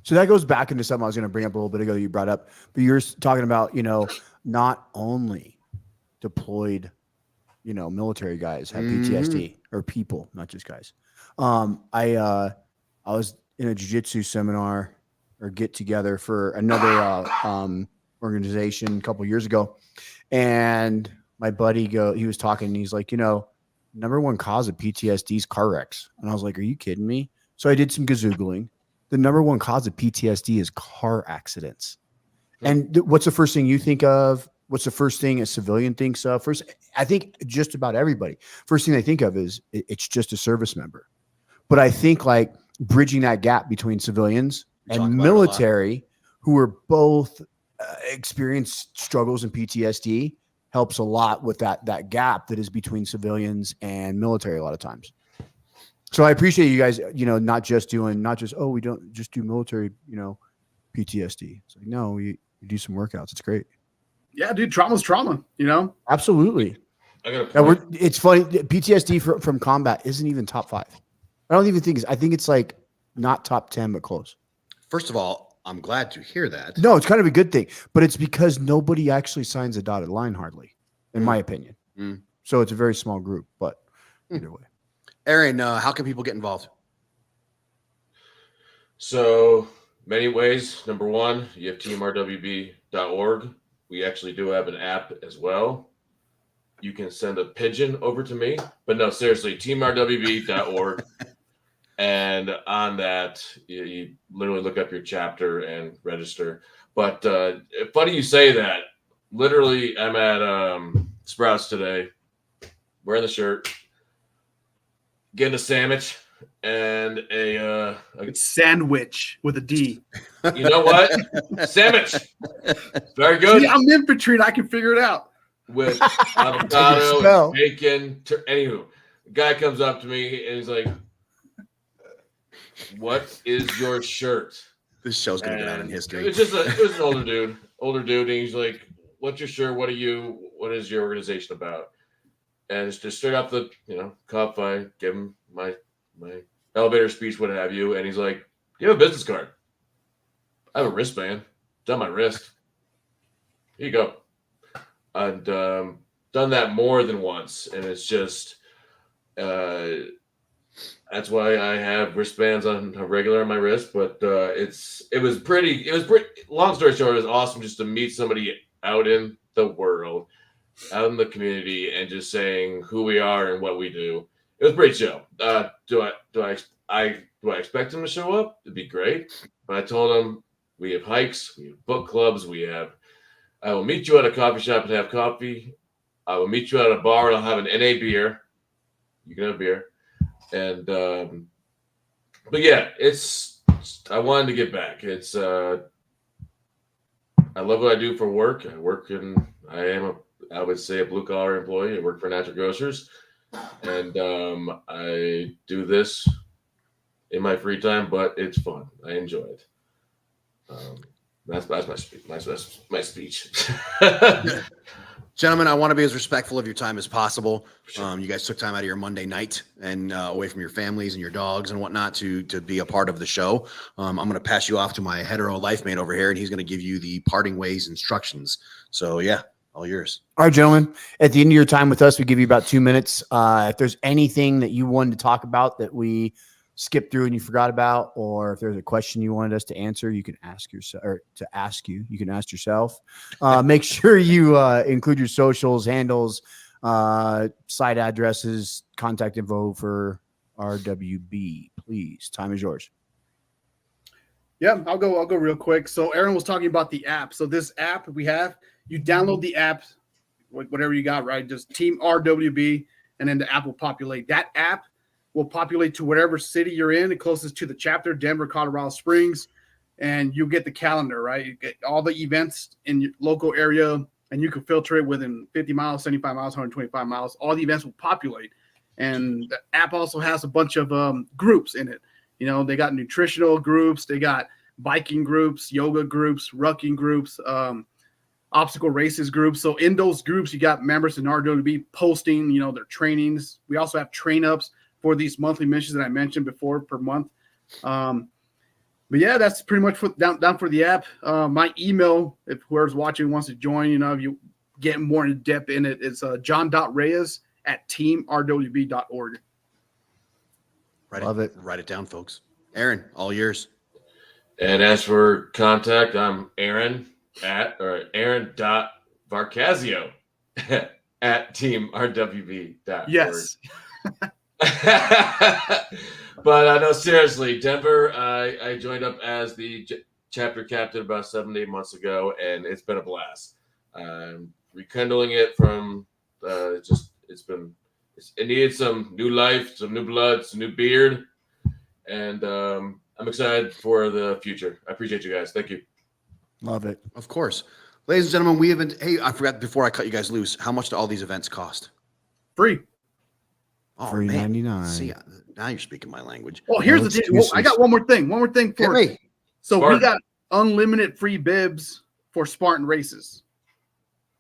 So that goes back into something I was going to bring up a little bit ago that you brought up, but you're talking about, not only deployed, military guys have PTSD, or people, not just guys. I was in a jiu-jitsu seminar or get together for another organization a couple years ago. And my buddy he was talking, and he's like, number one cause of PTSD is car wrecks. And I was like, are you kidding me? So I did some gazoogling. The number one cause of PTSD is car accidents. And what's the first thing you think of? What's the first thing a civilian thinks of? First, I think just about everybody. First thing they think of is it's just a service member. But I think like bridging that gap between civilians We talk and about it a lot. military, who are both experienced struggles and PTSD, helps a lot with that gap that is between civilians and military a lot of times. So I appreciate you guys, not just, we don't just do military, PTSD. It's like, no, you do some workouts. It's great. Yeah, dude, trauma's trauma, Absolutely. I got a Now, point. it's funny. PTSD from combat isn't even top 5. I don't even think I think it's like not top 10, but close. First of all, I'm glad to hear that. No, it's kind of a good thing, but it's because nobody actually signs a dotted line, hardly, in my opinion. So it's a very small group, but either way. Aaron, how can people get involved? So many ways. Number one, you have teamrwb.org. We actually do have an app as well. You can send a pigeon over to me, but no, seriously, teamrwb.org. And on that, you literally look up your chapter and register. But funny you say that. Literally, I'm at Sprouts today, wearing the shirt, getting a sandwich and a It's sandwich with a D. you know what? Sandwich. Very good. See, I'm infantry and I can figure it out. With spell. avocado, and bacon. Anywho, the guy comes up to me and he's like, "What is your shirt?" This show's gonna go down in history. It was an older dude, and he's like, "What's your shirt? What are you? What is your organization about?" And it's just straight up the cop fight. Give him my elevator speech, what have you, and he's like, "Do you have a business card?" "I have a wristband. It's on my wrist. Here you go." I've done that more than once, and it's just that's why I have wristbands on a regular on my wrist. But it was pretty. Long story short, it was awesome just to meet somebody out in the world, out in the community, and just saying who we are and what we do. It was pretty chill. Do I expect them to show up? It'd be great. But I told them we have hikes, we have book clubs, I will meet you at a coffee shop and have coffee. I will meet you at a bar and I'll have an NA beer. You can have beer. And, but yeah, I wanted to get back. It's, I love what I do for work. I would say a blue collar employee. I work for Natural Grocers. And, I do this in my free time, but it's fun. I enjoy it. That's my speech. Gentlemen, I want to be as respectful of your time as possible. You guys took time out of your Monday night and away from your families and your dogs and whatnot to be a part of the show. I'm going to pass you off to my hetero life mate over here, and he's going to give you the parting ways instructions. So, yeah, all yours. All right, gentlemen. At the end of your time with us, we give you about 2 minutes. If there's anything that you wanted to talk about that we skipped through and you forgot about, or if there's a question you wanted us to answer, you can ask yourself, or to ask you, you can ask yourself. Make sure you include your socials, handles, site addresses, contact info for RWB, please. Time is yours. Yeah, I'll go real quick. So Aaron was talking about the app. So this app we have, you download the app, whatever you got, right? Just Team RWB, and then the app will populate. That app will populate to whatever city you're in, closest to the chapter, Denver, Colorado Springs, and you get the calendar, right? You get all the events in your local area, and you can filter it within 50 miles, 75 miles, 125 miles. All the events will populate. And the app also has a bunch of groups in it. They got nutritional groups, they got biking groups, yoga groups, rucking groups, obstacle races groups. So in those groups, you got members in RWB posting, their trainings. We also have train ups for these monthly missions that I mentioned before per month. But yeah, that's pretty much down for the app. My email, if whoever's watching wants to join, if you get more in depth in it, it's john.reyes@teamrwb.org. Love it. Write it down, folks. Aaron, all yours. And as for contact, I'm Aaron.Varcasio at teamrwb.org. Yes. But no, seriously, Denver, I joined up as the chapter captain about 7 to 8 months ago, and it's been a blast. Rekindling it from it needed some new life, some new blood, some new beard, and I'm excited for the future. I appreciate you guys. Thank you. Love it. Of course. Ladies and gentlemen, we have been, hey, I forgot before I cut you guys loose, how much do all these events cost? Free. Oh, $3.99. See, now you're speaking my language. Oh, here's the thing. Well, I got one more thing. For me. So Spartan. we got unlimited free bibs for Spartan races.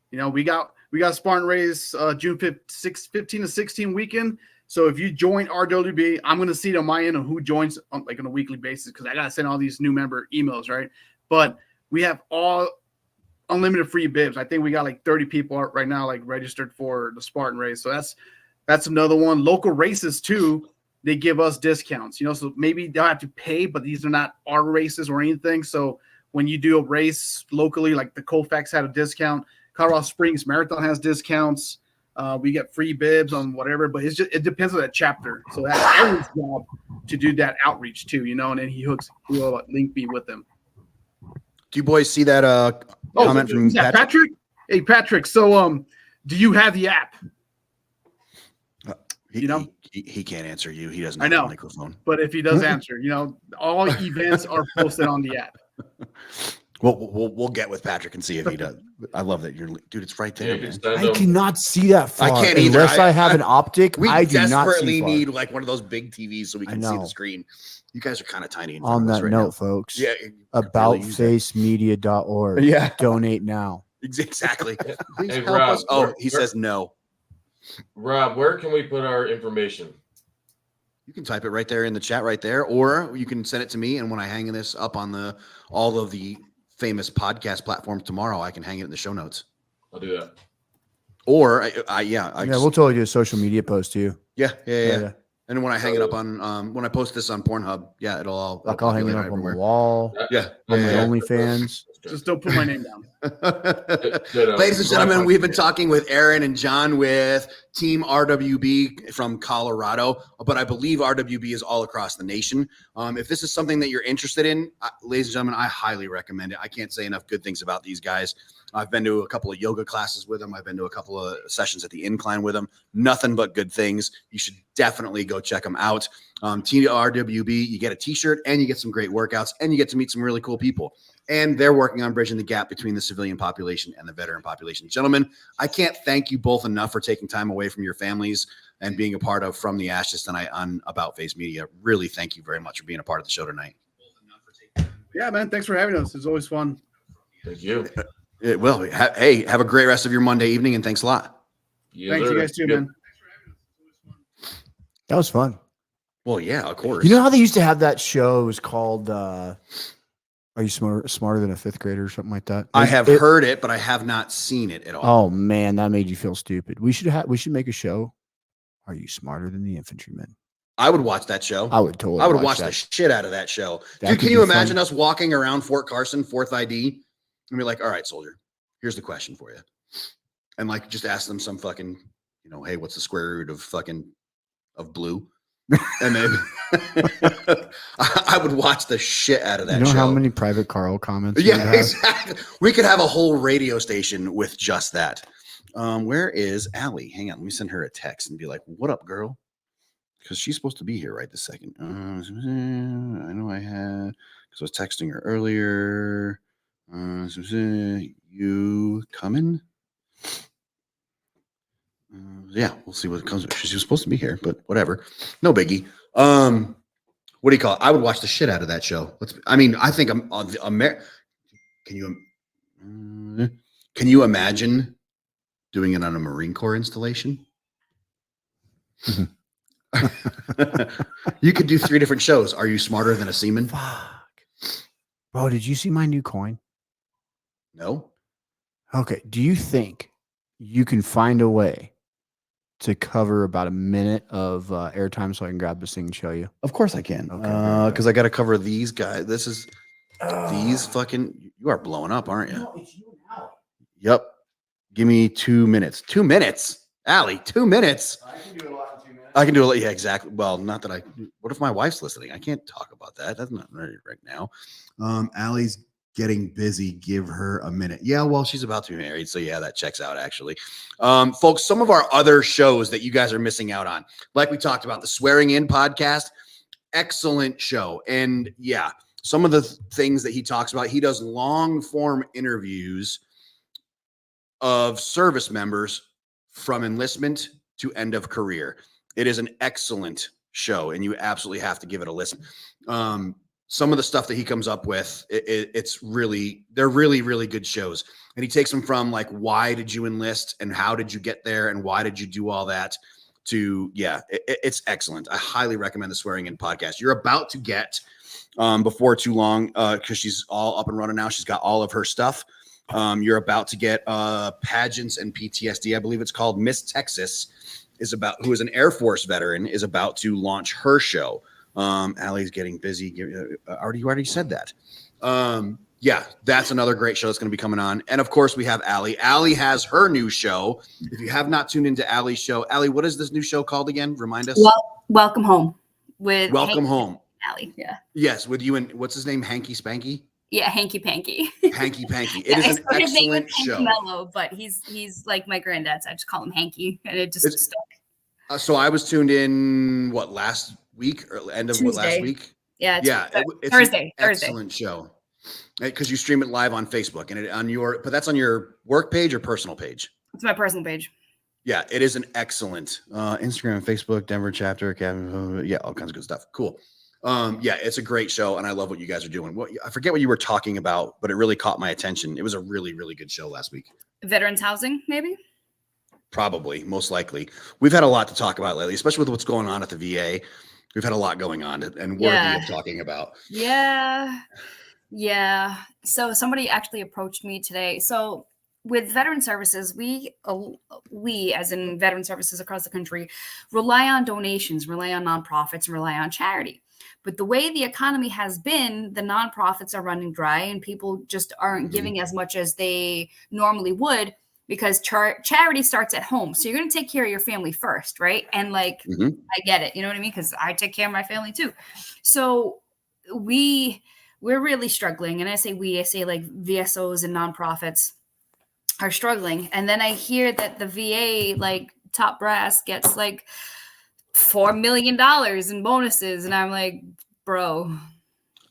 You know, we got Spartan race June 15 to 16 weekend. So if you join RWB, I'm going to see it on my end of who joins on a weekly basis because I got to send all these new member emails, right? But we have all unlimited free bibs. I think we got like 30 people right now like registered for the Spartan race. So that's another one. Local races too, they give us discounts, you know, so maybe they'll have to pay, but these are not our races or anything. So when you do a race locally, like the Colfax had a discount, Colorado Springs Marathon has discounts. We get free bibs on whatever, but it depends on that chapter. So that's Aaron's job to do that outreach too, you know, and then he'll link me with them. Do you boys see that comment from Patrick? Hey, Patrick. So, do you have the app? He can't answer you. He doesn't I have know. a microphone. But if he does answer, you know, all events are posted on the app. We'll get with Patrick and see if he does. I love that dude. It's right there, man. I cannot see that far. I can't either. Unless I have an optic. We I do not see desperately far. need like one of those big TVs so we can see the screen. You guys are kind of tiny. On that note, folks. Yeah. Aboutfacemedia.org. Yeah. Donate now. Exactly. Please Hey, help Rob, us. Oh, he says no. Rob, where can we put our information? You can type it right there in the chat right there, or you can send it to me. And when I hang this up on all of the famous podcast platforms tomorrow, I can hang it in the show notes. I'll do that. Or we'll totally do a social media post too. Yeah. And when I hang it up on when I post this on Pornhub, it'll all I'll hang it up on the wall. Yeah. On my OnlyFans. Just don't put my name down. Ladies and gentlemen, we've been talking with Aaron and John with Team RWB from Colorado, but I believe RWB is all across the nation. If this is something that you're interested in, ladies and gentlemen, I highly recommend it. I can't say enough good things about these guys. I've been to a couple of yoga classes with them. I've been to a couple of sessions at the incline with them. Nothing but good things. You should definitely go check them out. Team RWB, you get a t-shirt and you get some great workouts and you get to meet some really cool people. And they're working on bridging the gap between the civilian population and the veteran population. Gentlemen, I can't thank you both enough for taking time away from your families and being a part of From the Ashes tonight on About Face Media. Really, thank you very much for being a part of the show tonight. Yeah, man. Thanks for having us. It's always fun. Thank you. Have a great rest of your Monday evening, and thanks a lot. Thanks, you guys too, man. That was fun. Well, yeah, of course. You know how they used to have that show? It was called Are You Smarter Than a Fifth Grader or something like that? I have heard it, but I have not seen it at all. Oh man, that made you feel stupid. We should make a show. Are You Smarter Than the Infantrymen? I would watch that show. I would watch the shit out of that show. Dude, can you imagine us walking around Fort Carson, 4th ID, and be like, all right, soldier, here's the question for you. And like just ask them some fucking, hey, what's the square root of blue? And then I would watch the shit out of that show. How many Private Carl comments? Yeah, exactly. We could have a whole radio station with just that. Where is Allie? Hang on. Let me send her a text and be like, what up, girl? Because she's supposed to be here right this second. I know I had, because I was texting her earlier. You coming? Yeah, we'll see what comes. She was supposed to be here, but whatever. No biggie. What do you call it? I would watch the shit out of that show. I think I'm on the Can you imagine doing it on a Marine Corps installation? You could do 3 different shows. Are you smarter than a seaman? Fuck. Bro, did you see my new coin? No. Okay. Do you think you can find a way to cover about a minute of airtime so I can grab this thing and show you? Of course I can. Okay. Because I got to cover these guys. This is these fucking. You are blowing up, aren't you? No, it's you and Allie. Yep. Give me 2 minutes. 2 minutes, Allie. 2 minutes. I can do a lot in 2 minutes. I can do a lot. Yeah, exactly. Well, not that I. What if my wife's listening? I can't talk about that. That's not right now. Allie's getting busy. Give her a minute. Yeah, well, she's about to be married, so yeah, that checks out actually. Folks, some of our other shows that you guys are missing out on, like we talked about, the Swearing In podcast. excellent show. And yeah, some of the things that he talks about, he does long form interviews of service members from enlistment to end of career. It is an excellent show, and you absolutely have to give it a listen. Some of the stuff that he comes up with, they're really, really good shows. And he takes them from like, why did you enlist and how did you get there and why did you do all that to, it's excellent. I highly recommend the Swearing In podcast. You're about to get, before too long, because she's all up and running now. She's got all of her stuff. You're about to get Pageants and PTSD, I believe it's called. Miss Texas who is an Air Force veteran, is about to launch her show. Allie's getting busy. You already said that. That's another great show that's going to be coming on. And of course, we have Allie. Allie has her new show. If you have not tuned into Allie's show, Allie, what is this new show called again? Remind us. Welcome Home with Welcome Home. Allie. Yeah. Yes, with you and what's his name? Hanky Spanky. Yeah, Hanky Panky. Hanky Panky. It is an excellent show. Mellow, but he's like my granddad, so I just call him Hanky, and it just stuck. So I was tuned in last week or end of last week? Yeah, it's Thursday. Excellent show. Because you stream it live on Facebook and but that's on your work page or personal page? It's my personal page. Yeah, it is an excellent Instagram and Facebook, Denver chapter, Academy, all kinds of good stuff. Cool. It's a great show, and I love what you guys are doing. I forget what you were talking about, but it really caught my attention. It was a really, really good show last week. Veterans housing, maybe? Probably, most likely. We've had a lot to talk about lately, especially with what's going on at the VA. We've had a lot going on and worthy of talking about. Yeah. So somebody actually approached me today. So with veteran services, we as in veteran services across the country, rely on donations, rely on nonprofits, and rely on charity. But the way the economy has been, the nonprofits are running dry and people just aren't giving as much as they normally would because charity starts at home. So you're going to take care of your family first, right? And I get it. You know what I mean? Because I take care of my family too. So we're really struggling. And I say like VSOs and nonprofits are struggling. And then I hear that the VA, like top brass, gets like $4 million in bonuses. And I'm like, bro.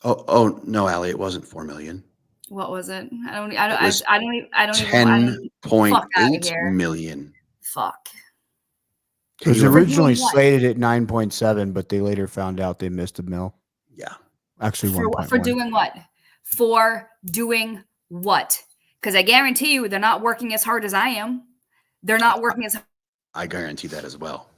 Oh no, Allie, it wasn't 4 million. What was it? I don't 10.8 million. Fuck. It was originally slated at 9.7, but they later found out they missed a mil. Yeah. Actually, 1.1. For doing what? For doing what? Because I guarantee you they're not working as hard as I am. They're not working as I guarantee that as well.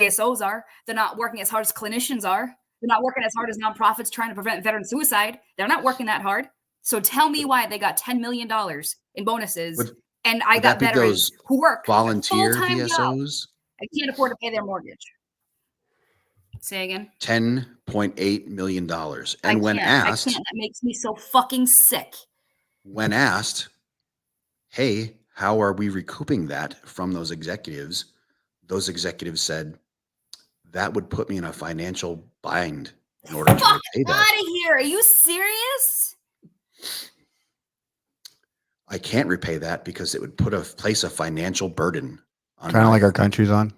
ASOs are. They're not working as hard as clinicians are. They're not working as hard as nonprofits trying to prevent veteran suicide. They're not working that hard. So tell me why they got $10 million in bonuses and I got veterans who work volunteer full-time VSOs. Jobs. I can't afford to pay their mortgage. Say again. $10.8 million. And when asked, that makes me so fucking sick. When asked, hey, how are we recouping that from those executives? Those executives said, that would put me in a financial bind in order to repay that. Out of here. Are you serious? I can't repay that because it would place a financial burden on kind of like our country's on.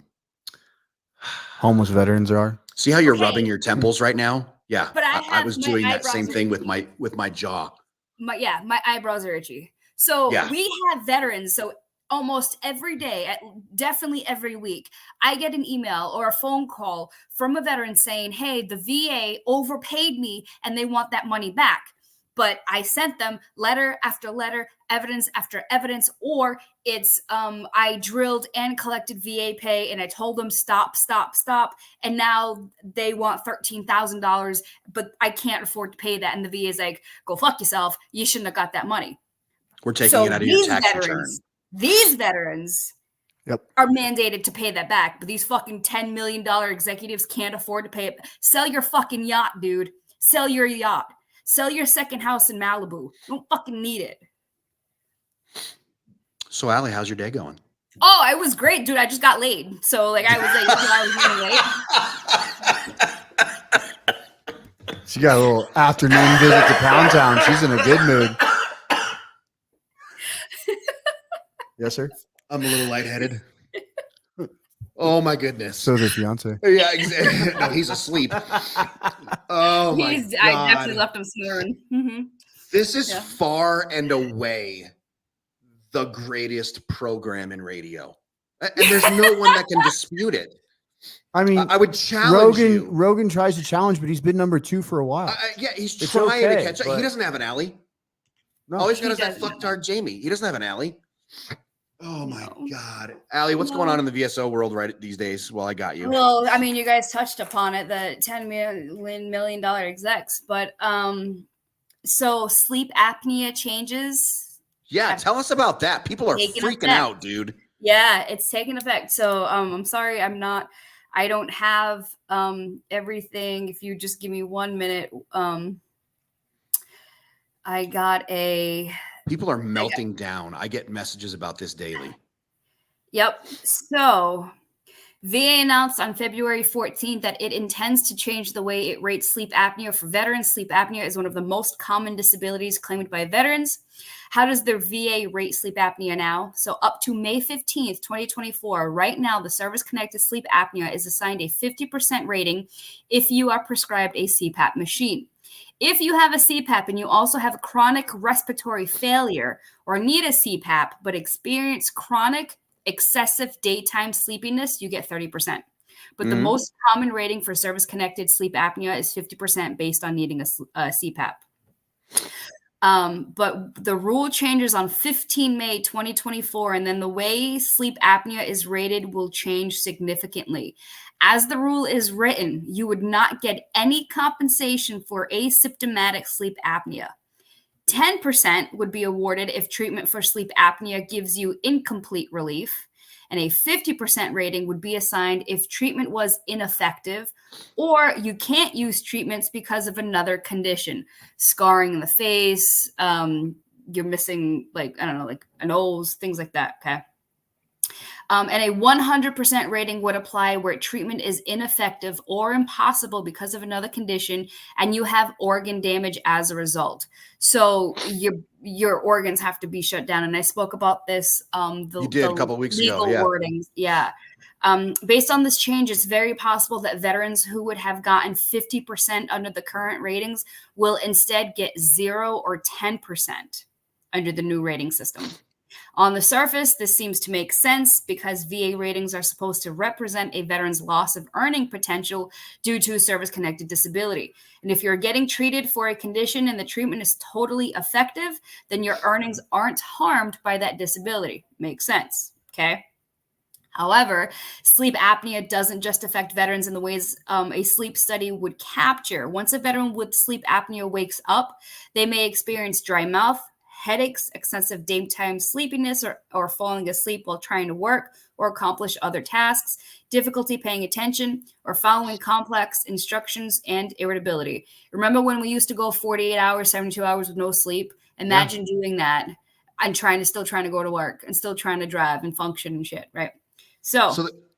Homeless veterans are. See how you're rubbing your temples right now? Yeah. But I was doing that same thing with my jaw. My eyebrows are itchy. So we have veterans. So almost every day, definitely every week, I get an email or a phone call from a veteran saying, hey, the VA overpaid me and they want that money back. But I sent them letter after letter, evidence after evidence, or it's I drilled and collected VA pay and I told them stop. And now they want $13,000, but I can't afford to pay that. And the VA is like, go fuck yourself. You shouldn't have got that money. We're taking it out of your tax return. These veterans are mandated to pay that back, but these fucking $10 million executives can't afford to pay it. Sell your fucking yacht, dude. Sell your yacht. Sell your second house in Malibu. You don't fucking need it. So, Allie, how's your day going? Oh, it was great, dude. I just got laid. So, I was running late. She got a little afternoon visit to Pound Town. She's in a good mood. Yes, sir. I'm a little lightheaded. Oh my goodness. So their fiance. Yeah, exactly. No, he's asleep. Oh my God. I definitely left him snoring. Mm-hmm. This is Yeah. far and away the greatest program in radio. And there's no one that can dispute it. I mean, I would challenge you. Rogan tries to challenge, but he's been number 2 for a while. Yeah, he's It's trying okay, to catch up. He but- doesn't have an alley. No. All he's got He is that doesn't. fucktard Jamie. He doesn't have an alley. Oh my No. God. Allie, what's going on in the VSO world right these days? Well, I got you. Well, I mean, you guys touched upon it, the $10 million execs, but so sleep apnea changes. Yeah, tell us about that. People are Taking freaking effect. out, dude. Yeah, it's taking effect. So I'm sorry, I don't have everything. If you just give me 1 minute, I got a. People are melting down. I get messages about this daily. Yep. So VA announced on February 14th that it intends to change the way it rates sleep apnea for veterans. Sleep apnea is one of the most common disabilities claimed by veterans. How does the VA rate sleep apnea now? So up to May 15th, 2024, right now, the service-connected sleep apnea is assigned a 50% rating if you are prescribed a CPAP machine. If you have a CPAP and you also have chronic respiratory failure or need a CPAP but experience chronic excessive daytime sleepiness, you get 30%. But the most common rating for service-connected sleep apnea is 50% based on needing a CPAP. But the rule changes on 15 May 2024, and then the way sleep apnea is rated will change significantly. As the rule is written, you would not get any compensation for asymptomatic sleep apnea. 10% would be awarded if treatment for sleep apnea gives you incomplete relief, and a 50% rating would be assigned if treatment was ineffective or you can't use treatments because of another condition, scarring in the face, you're missing like a nose, things like that, okay? And a 100% rating would apply where treatment is ineffective or impossible because of another condition, and you have organ damage as a result. So your organs have to be shut down. And I spoke about this. You did a couple of weeks ago. Legal Yeah. wordings. Yeah. Based on this change, it's very possible that veterans who would have gotten 50% under the current ratings will instead get 0 or 10% under the new rating system. On the surface, this seems to make sense because VA ratings are supposed to represent a veteran's loss of earning potential due to a service-connected disability. And if you're getting treated for a condition and the treatment is totally effective, then your earnings aren't harmed by that disability. Makes sense, okay? However, sleep apnea doesn't just affect veterans in the ways a sleep study would capture. Once a veteran with sleep apnea wakes up, they may experience dry mouth, headaches, excessive daytime sleepiness, or falling asleep while trying to work or accomplish other tasks, difficulty paying attention, or following complex instructions, and irritability. Remember when we used to go 48 hours, 72 hours with no sleep? Imagine doing that and still trying to go to work and still trying to drive and function and shit, right? So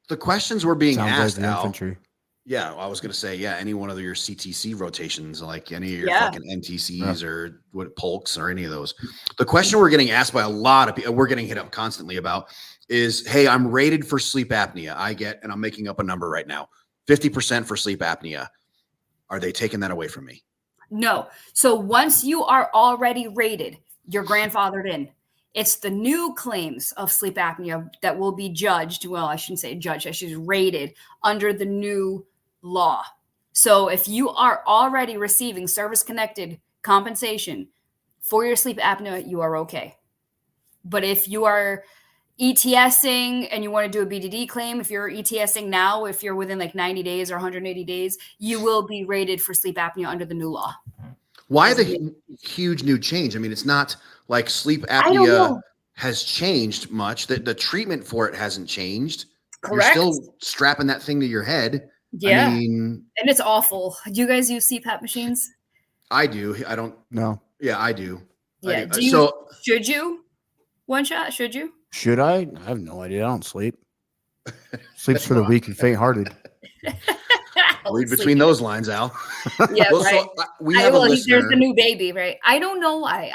the questions were being Sounds asked, like the Al. infantry. Yeah, I was going to say, yeah, any one of your CTC rotations, like any of your Yeah. fucking NTCs or what polks or any of those. The question we're getting asked by a lot of people, we're getting hit up constantly about is, hey, I'm rated for sleep apnea. And I'm making up a number right now, 50% for sleep apnea. Are they taking that away from me? no. So once you are already rated, you're grandfathered in. It's the new claims of sleep apnea that will be judged. Well, I shouldn't say judged. I should rated under the new law. So if you are already receiving service-connected compensation for your sleep apnea, you are okay. But if you are ETSing and you want to do a BDD claim, if you're ETSing now, if you're within like 90 days or 180 days, you will be rated for sleep apnea under the new law. Why the huge new change? I mean, it's not like sleep I don't apnea know. has changed much. The treatment for it hasn't changed. Correct. You're still strapping that thing to your head. Yeah. I mean, And it's awful. Do you guys use CPAP machines? I do. I don't. No. Yeah, I do. Yeah. I do. Should you? One shot? Should you? Should I? I have no idea. I don't sleep. Sleep's for the weak and faint-hearted. Read between those lines, Al. Yeah, Well, right. so we have a listener. There's the new baby, right? I don't know why.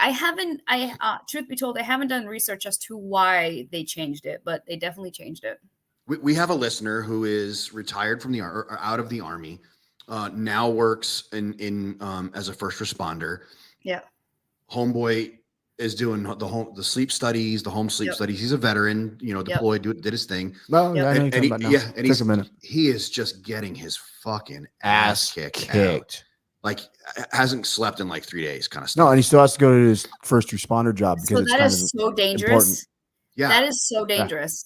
Truth be told, I haven't done research as to why they changed it, but they definitely changed it. We have a listener who is retired from the or out of the Army, now works in as a first responder. Yeah. Homeboy is doing the sleep studies, the home sleep studies. He's a veteran, deployed, did his thing. No, Yep. I know you're talking about now. And Took a minute. he is just getting his fucking ass kicked. Like hasn't slept in like 3 days, kind of stuff. No, and he still has to go to his first responder job because So that is so dangerous. important. Yeah, that is so dangerous.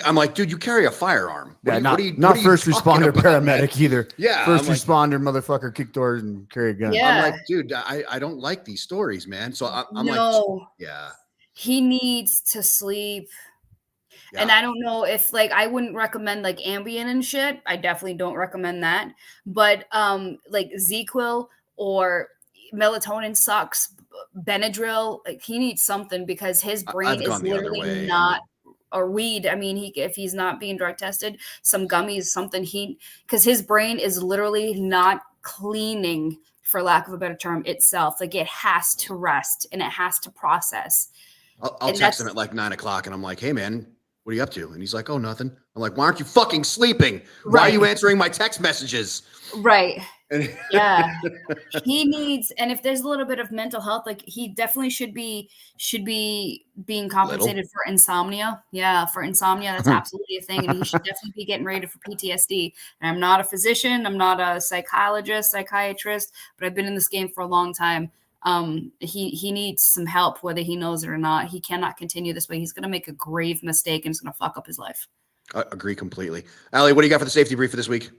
I'm like, dude, you carry a firearm. Not first responder, paramedic either. Yeah, first responder, motherfucker, kick doors and carry a gun. Yeah. I'm like, dude, I don't like these stories, man. So I'm no. like, yeah, he needs to sleep. yeah. And I don't know if like I wouldn't recommend like Ambien and shit. I definitely don't recommend that. But like ZQL or melatonin sucks, Benadryl, like he needs something because his brain is literally not. Or weed. I mean, if he's not being drug tested, some gummies, something because his brain is literally not cleaning, for lack of a better term, itself. Like it has to rest and it has to process. I'll text him at like 9 o'clock and I'm like, hey man, what are you up to? And he's like, oh, nothing. I'm like, why aren't you fucking sleeping? Why are you answering my text messages? Right. Yeah. He needs, and if there's a little bit of mental health, like he definitely should be being compensated for insomnia. Yeah, for insomnia. That's absolutely a thing. And he should definitely be getting rated for PTSD. And I'm not a physician, I'm not a psychiatrist, but I've been in this game for a long time. He needs some help, whether he knows it or not. He cannot continue this way. He's gonna make a grave mistake and it's gonna fuck up his life. I agree completely. Allie, what do you got for the safety brief for this week?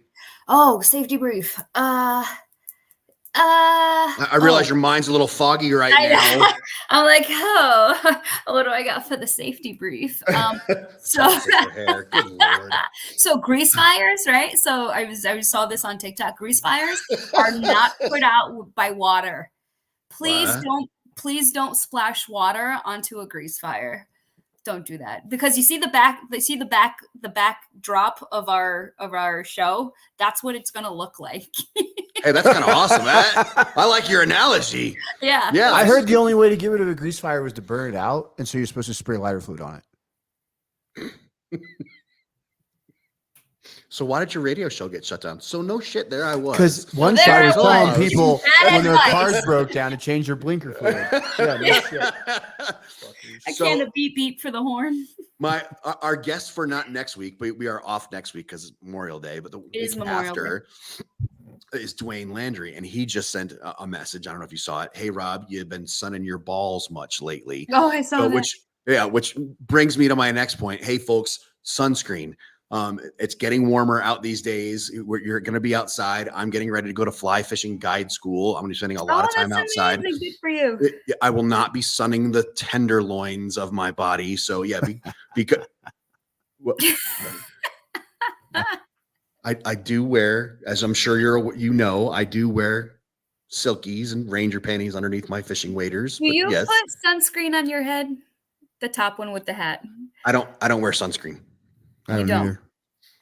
Oh, safety brief. I realize your mind's a little foggy right now. I'm like, oh, what do I got for the safety brief? So grease fires, right? So I saw this on TikTok. Grease fires are not put out by water. Please don't splash water onto a grease fire. Don't do that because you see the backdrop of our show. That's what it's gonna look like. Hey, that's kind of awesome. I like your analogy. Yeah. I heard the only way to get rid of a grease fire was to burn it out, and so you're supposed to spray lighter fluid on it. So why did your radio show get shut down? So no shit, there I was. Because one side was telling people when their cars broke down to change their blinker fluid. Yeah, no shit. I can't a beep beep for the horn. Our guest for not next week, but we are off next week because it's Memorial Day, but the week after is Dwayne Landry, and he just sent a message. I don't know if you saw it. Hey Rob, you've been sunning your balls much lately. Oh, I saw that. Which brings me to my next point. Hey folks, sunscreen. It's getting warmer out these days. You're going to be outside. I'm getting ready to go to fly fishing guide school. I'm going to be spending a lot of time outside. Good for you. I will not be sunning the tenderloins of my body. So yeah, because I do wear, as I'm sure I do wear silkies and ranger panties underneath my fishing waders. Do you put sunscreen on your head? The top one with the hat. I don't wear sunscreen. I don't either.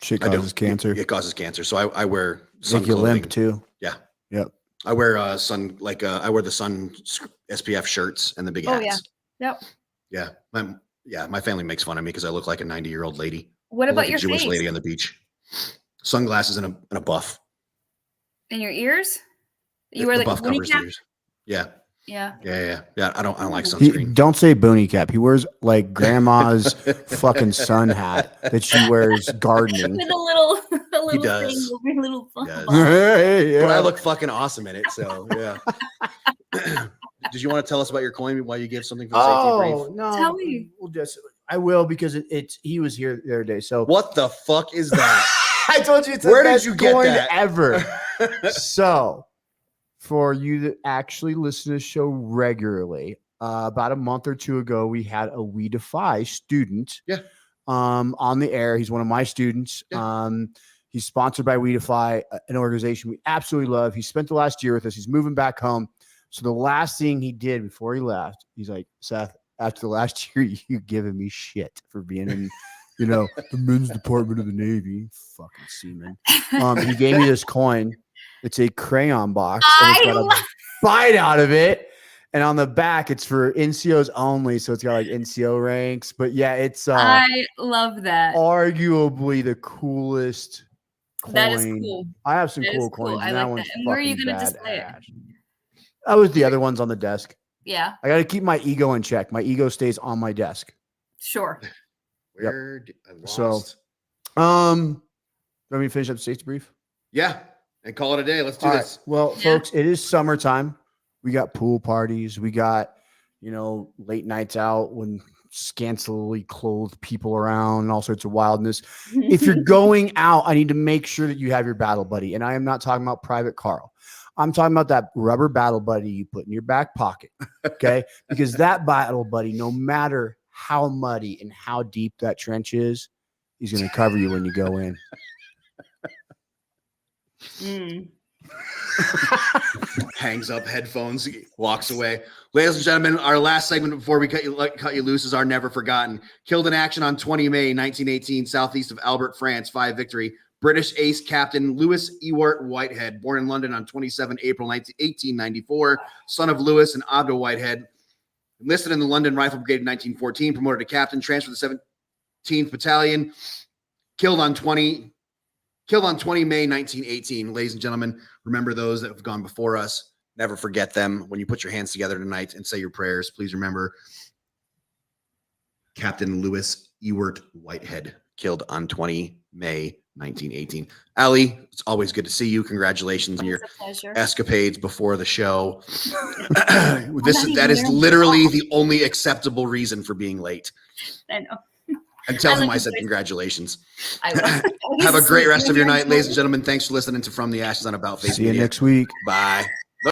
Shit causes cancer. It causes cancer. So I wear sun make you limp too. Yeah. Yep. I wear I wear the sun SPF shirts and the big hats. Oh yeah. Yep. Yeah. My family makes fun of me because I look like a 90-year-old lady. What about your Jewish face? Lady on the beach? Sunglasses and a buff. And your ears? You wear like a boonie cap? Yeah. Yeah. I don't like sunscreen. Don't say boonie cap. He wears like grandma's fucking sun hat that she wears gardening. With a little he does. thing, a little But I look fucking awesome in it. So yeah. Did you want to tell us about your coin while you give something for the safety brief? No. Tell me. I will because he was here the other day. So what the fuck is that? I told you it's where the did best you get coin that ever. So for you that actually listen to the show regularly, about a month or two ago, we had a We Defy student on the air. He's one of my students. Yeah. He's sponsored by We Defy, an organization we absolutely love. He spent the last year with us. He's moving back home. So the last thing he did before he left, he's like, Seth, after the last year, you've given me shit for being in, the men's department of the Navy. Fucking seaman. He gave me this coin. It's a crayon box. And it's got a bite out of it. And on the back, it's for NCOs only. So it's got like NCO ranks. But yeah, it's I love that. arguably the coolest coin. That is cool. I have some That cool is cool. coins. I And that like one's that. And where are you fucking going to display it? badass. That was the other ones on the desk. Yeah, I got to keep my ego in check. My ego stays on my desk. sure. Where I So, lost. let me finish up the safety brief. Yeah, and call it a day. Let's do All this. right. Well, Yeah. folks, it is summertime. We got pool parties. We got, late nights out when scantily clothed people around and all sorts of wildness. If you're going out, I need to make sure that you have your battle buddy. And I am not talking about Private Carl. I'm talking about that rubber battle buddy you put in your back pocket. Okay. Because that battle buddy, no matter how muddy and how deep that trench is, he's going to cover you when you go in. Mm. Hangs up headphones, walks away. Ladies and gentlemen, our last segment before we cut you loose is our Never Forgotten. Killed in action on 20 May 1918, southeast of Albert, France, 5 victory. British ace captain Louis Ewart Whitehead, born in London on 27 April 1894, son of Louis and Ada Whitehead. Enlisted in the London Rifle Brigade in 1914, promoted to captain, transferred to the 17th Battalion, killed on 20 May 1918. Ladies and gentlemen, remember those that have gone before us. Never forget them. When you put your hands together tonight and say your prayers, please remember Captain Louis Ewart Whitehead, killed on 20 May 1918. Ali, it's always good to see you. Congratulations on your It's a pleasure. escapades before the show. That is literally the only acceptable reason for being late. I know. And tell I him like I said it. congratulations. I will. Have a great rest of your night. Ladies and gentlemen, thanks for listening to From the Ashes on About Face See you Media. next week. Bye.